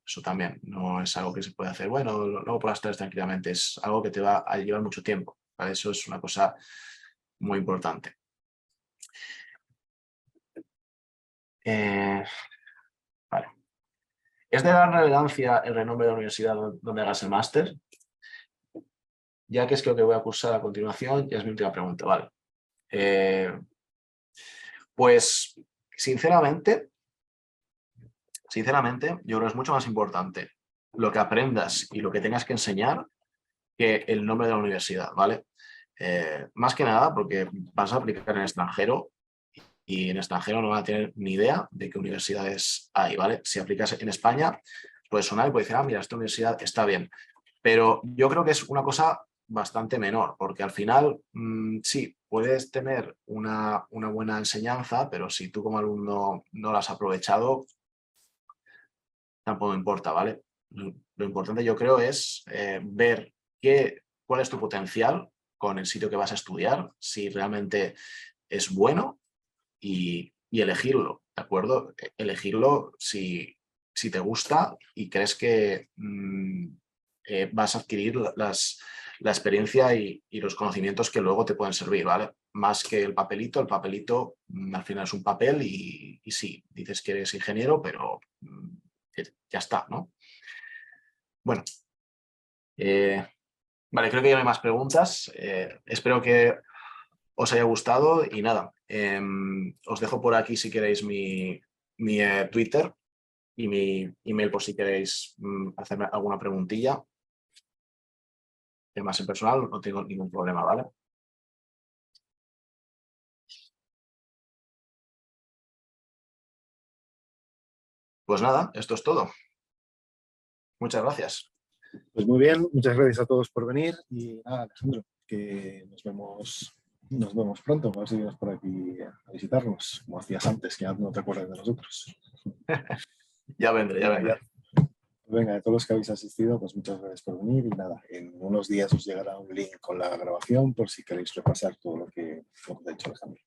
Eso también no es algo que se puede hacer, bueno, luego por las tardes tranquilamente, es algo que te va a llevar mucho tiempo, ¿vale? Eso es una cosa muy importante. Vale. ¿Es de gran relevancia el renombre de la universidad donde hagas el máster? Ya que es lo que voy a cursar a continuación, ya es mi última pregunta, ¿vale? Pues, sinceramente, yo creo que es mucho más importante lo que aprendas y lo que tengas que enseñar que el nombre de la universidad, ¿vale? Más que nada porque vas a aplicar en extranjero y en extranjero no van a tener ni idea de qué universidades hay, ¿vale? Si aplicas en España, puede sonar y puede decir, ah, mira, esta universidad está bien. Pero yo creo que es una cosa bastante menor, porque al final, sí, puedes tener una buena enseñanza, pero si tú como alumno no la has aprovechado, tampoco importa, ¿vale? Lo importante yo creo es ver cuál es tu potencial con el sitio que vas a estudiar, si realmente es bueno y elegirlo, ¿de acuerdo? Elegirlo si te gusta y crees que vas a adquirir la experiencia y los conocimientos que luego te pueden servir, ¿vale? Más que el papelito al final es un papel y sí, dices que eres ingeniero, pero ya está, ¿no? Bueno, vale, creo que ya no hay más preguntas. Espero que os haya gustado y nada, os dejo por aquí si queréis mi Twitter y mi email por si queréis hacerme alguna preguntilla. Además, en personal no tengo ningún problema, ¿vale? Pues nada, esto es todo. Muchas gracias. Pues muy bien, muchas gracias a todos por venir y nada, Alejandro, que nos vemos pronto, a ver si vienes por aquí a visitarnos, como hacías antes, que ya no te acuerdas de nosotros. Ya vendré, ya vendré. Venga, de todos los que habéis asistido, pues muchas gracias por venir y nada, en unos días os llegará un link con la grabación por si queréis repasar todo lo que ha hecho Alejandro.